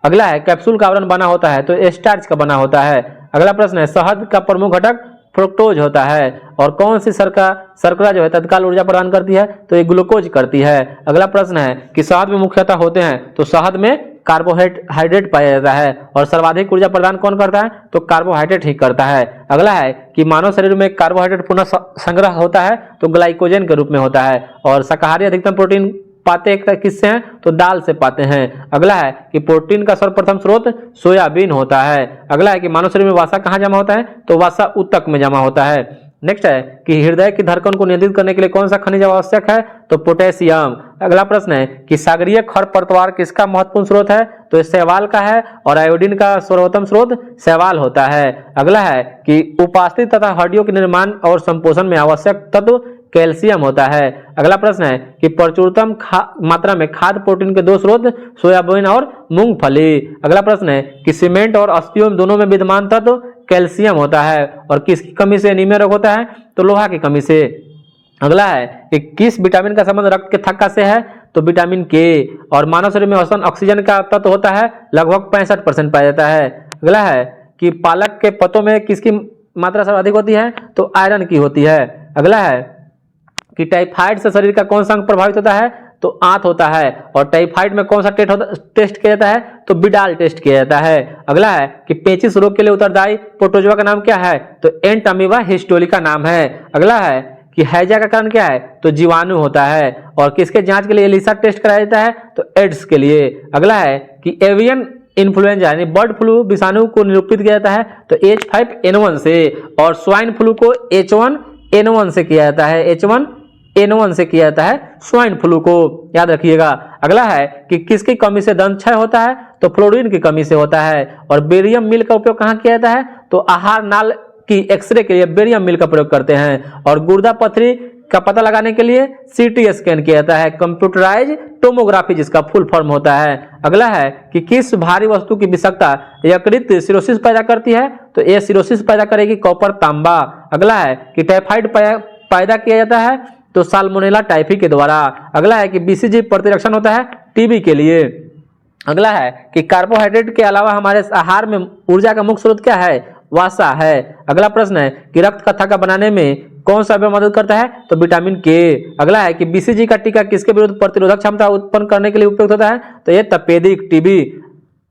अगला है कैप्सूल का आवरण बना होता है, तो स्टार्च का बना होता है। अगला प्रश्न है शहद का प्रमुख घटक फ्रुक्टोज होता है और कौन सी शर्करा जो है तत्काल ऊर्जा प्रदान करती है, तो ये ग्लूकोज करती है। अगला प्रश्न है कि शहद में मुख्यतः होते हैं, तो शहद में कार्बोहाइड्रेट पाया जाता है और सर्वाधिक ऊर्जा प्रदान कौन करता है, तो कार्बोहाइड्रेट ही करता है। अगला है कि मानव शरीर में कार्बोहाइड्रेट पुनः संग्रह होता है, तो ग्लाइकोजन के रूप में होता है। और शाकाहारी अधिकतम प्रोटीन पाते किससे हैं, तो दाल से पाते हैं। अगला है कि प्रोटीन का सर्वप्रथम स्रोत सोयाबीन होता है। अगला है कि मानव शरीर में वसा कहाँ जमा होता है, तो वसा ऊतक में जमा होता है। नेक्स्ट है कि हृदय की धड़कन को नियंत्रित करने के लिए कौन सा खनिज आवश्यक है, तो पोटेशियम। अगला प्रश्न है कि सागरीय खरपतवार किसका महत्वपूर्ण स्रोत है, तो शैवाल का है और आयोडीन का सर्वोत्तम स्रोत शैवाल होता है। अगला है कि उपास्थि तथा हड्डियों के निर्माण और संपोषण में आवश्यक तत्व कैल्शियम होता है। अगला प्रश्न है कि प्रचुरतम मात्रा में खाद्य प्रोटीन के दो स्रोत सोयाबीन और मूंगफली। अगला प्रश्न है कि सीमेंट और अस्थियों दोनों में विद्यमान तत्व कैल्शियम होता है और किसकी कमी से एनीमिया रोग होता है, तो लोहा की कमी से। अगला है कि किस विटामिन का संबंध रक्त के थक्का से है, तो विटामिन के। और मानव शरीर में औसतन ऑक्सीजन का तत्व होता है लगभग 65% पाया जाता है। अगला है कि पालक के पत्तों में किसकी मात्रा सर्वाधिक होती है, तो आयरन की होती है। अगला है कि टाइफाइड से शरीर का कौन सा अंग प्रभावित होता है, तो आंत होता है। और टाइफाइड में कौन सा टेस्ट किया जाता है, तो बिडाल टेस्ट किया जाता है। अगला है कि पेचिश रोग के लिए उत्तरदायी प्रोटोजोआ का नाम क्या है, तो एंट अमीबा हिस्टोलिका नाम है। अगला है कि हैजा का कारण क्या है, तो जीवाणु होता है। और किसके जांच के लिए एलिसा टेस्ट कराया जाता है, तो एड्स के लिए। अगला है कि एवियन इन्फ्लुएंजा यानी बर्ड फ्लू विषाणु को निरूपित किया जाता है, तो H5N1 से। और स्वाइन फ्लू को H1N1 से किया जाता है, H1N1 से किया जाता है स्वाइन फ्लू को, याद रखिएगा। अगला है कि किसकी कमी से दंत क्षय होता है, तो फ्लोरीन की कमी से होता है। और बेरियम मिल का उपयोग कहाँ किया जाता है, तो आहार नाल की एक्सरे के लिए बेरियम मिल का प्रयोग करते हैं। और गुर्दा पथरी का पता लगाने के लिए सीटी स्कैन किया जाता है, कंप्यूटराइज टोमोग्राफी जिसका फुल फॉर्म होता है। अगला है कि किस भारी वस्तु की विषाक्तता यकृत सिरोसिस पैदा करती है, तो ये सिरोसिस पैदा करेगी कॉपर तांबा। अगला है कि टाइफाइड पैदा किया जाता है, तो साल्मोनेला टाइफी के द्वारा। अगला है कि बीसीजी प्रतिरक्षण होता है टीबी के लिए। अगला है कि कार्बोहाइड्रेट के अलावा हमारे आहार में ऊर्जा का मुख्य स्रोत क्या है, वसा है। अगला प्रश्न है कि रक्त का थक्का बनाने में कौन सा अवयव मदद करता है, तो विटामिन के। अगला है कि बीसीजी का टीका किसके विरुद्ध प्रतिरोधक क्षमता उत्पन्न करने के लिए उपयुक्त होता है, तो ये तपेदिक टीबी।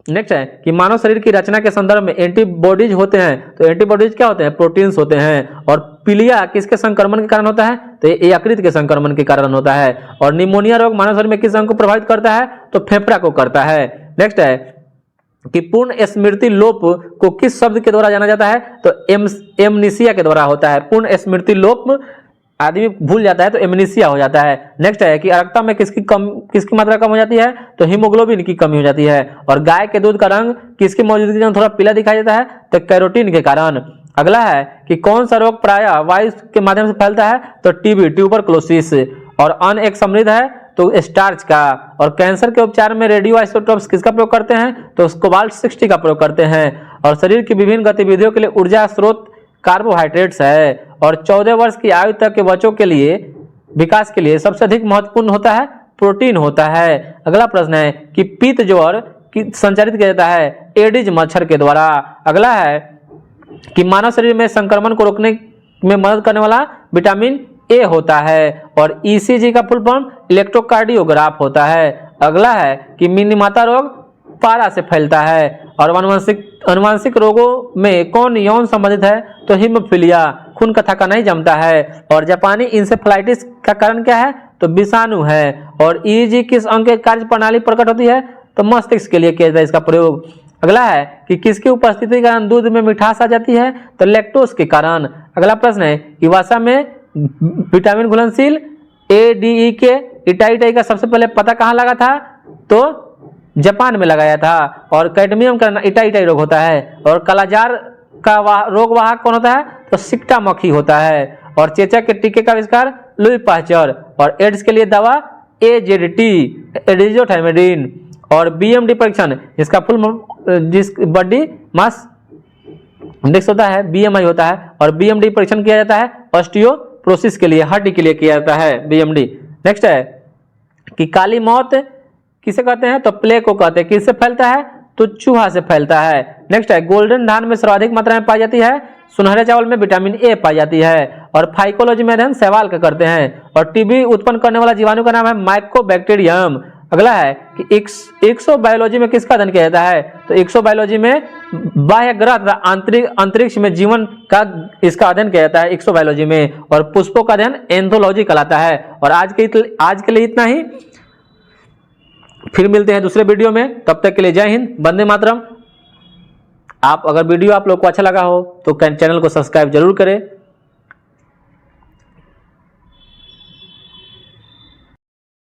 नेक्स्ट है कि मानव शरीर की रचना के संदर्भ में एंटीबॉडीज होते हैं, तो एंटीबॉडीज क्या होते हैं, प्रोटीन्स होते हैं। और पीलिया किसके संक्रमण के कारण होता है, तो ये यकृत के संक्रमण के कारण होता है। और निमोनिया रोग मानव शरीर में किस अंग को प्रभावित करता है, तो फेफड़ा को करता है। नेक्स्ट है कि पूर्ण स्मृति लोप को किस शब्द के द्वारा जाना जाता है, तो एमनीसिया के द्वारा होता है। पूर्ण स्मृति लोप आदमी भूल जाता है तो एमनीसिया हो जाता है। नेक्स्ट है कि रक्तता में किसकी मात्रा कम हो जाती है, तो हीमोग्लोबिन की कमी हो जाती है। और गाय के दूध का रंग किसकी मौजूदगी में थोड़ा पीला दिखाई देता है, तो कैरोटीन के कारण। अगला है कि कौन सा रोग प्रायः वायु के माध्यम से फैलता है, तो टीबी ट्यूबरक्लोसिस। और अन्न एक समृद्ध है, तो स्टार्च का। और कैंसर के उपचार में रेडियो आइसोटोप्स किसका प्रयोग करते हैं, तो कोबाल्ट 60 का प्रयोग करते हैं। और शरीर की विभिन्न गतिविधियों के लिए ऊर्जा स्रोत कार्बोहाइड्रेट्स है। और 14 वर्ष की आयु तक के बच्चों के लिए विकास के लिए सबसे अधिक महत्वपूर्ण होता है प्रोटीन होता है। अगला प्रश्न है कि पीत ज्वर संचारित किया जाता है एडिज मच्छर के द्वारा। अगला है कि मानव शरीर में संक्रमण को रोकने में मदद करने वाला विटामिन ए होता है। और ईसीजी का फुल फॉर्म इलेक्ट्रोकार्डियोग्राफ होता है। अगला है कि मिनीमाता रोग पारा से फैलता है। और अनुवांशिक रोगों में कौन यौन संबंधित है? तो हीमोफीलिया, खून का थक्का नहीं जमता है। और जापानी इंसेफेलाइटिस का कारण क्या है? तो विषाणु है। और ईईजी किस अंग के कार्य प्रणाली प्रकट होती है? तो मस्तिष्क के लिए किया जाता है इसका प्रयोग। अगला है कि किसकी उपस्थिति के कारण दूध में मिठास आ जाती है? तो लैक्टोज के कारण। अगला प्रश्न है कि वसा में विटामिन घुलनशील ADE के इटाई का सबसे पहले पता कहाँ लगा था? तो जापान में लगाया था। और कैडमियम का इटाई रोग होता है। और कालाजार का रोग वाहक कौन होता है? तो सिक्टा मक्खी होता है। और चेचक के टीके का आविष्कार लुई पाश्चर। और एड्स के लिए दवा AZT, एडिजोथाइमिडीन। और BMD परीक्षण, जिसका फुल जिस बॉडी मास इंडेक्स होता है BMI होता है। और BMD परीक्षण किया जाता है ऑस्टियोप्रोसिस के लिए, हड्डी के लिए किया जाता है BMD। नेक्स्ट है कि काली मौत किसे कहते हैं? तो प्लेग को कहते हैं। किससे फैलता है? तो चूहा से फैलता है। नेक्स्ट है गोल्डन धान में सर्वाधिक मात्रा में पाई जाती है। सुनहरे चावल में विटामिन ए पाई जाती है। और फाइकोलॉजी में अध्ययन सवाल का करते हैं। और टीबी उत्पन्न करने वाला जीवाणु का नाम है माइकोबैक्टीरियम। अगला है कि एक्सोबायोलॉजी में किसका अध्ययन किया जाता है? तो एक्सोबायोलॉजी में बाह्य ग्रह तथा अंतरिक्ष में जीवन का इसका अध्ययन किया जाता है एक्सोबायोलॉजी में। और पुष्पों का अध्ययन एंथोलॉजी कहलाता है। और आज के लिए इतना ही। फिर मिलते हैं दूसरे वीडियो में, तब तक के लिए जय हिंद, वंदे मातरम। अगर वीडियो आप लोग को अच्छा लगा हो तो चैनल को सब्सक्राइब जरूर करें।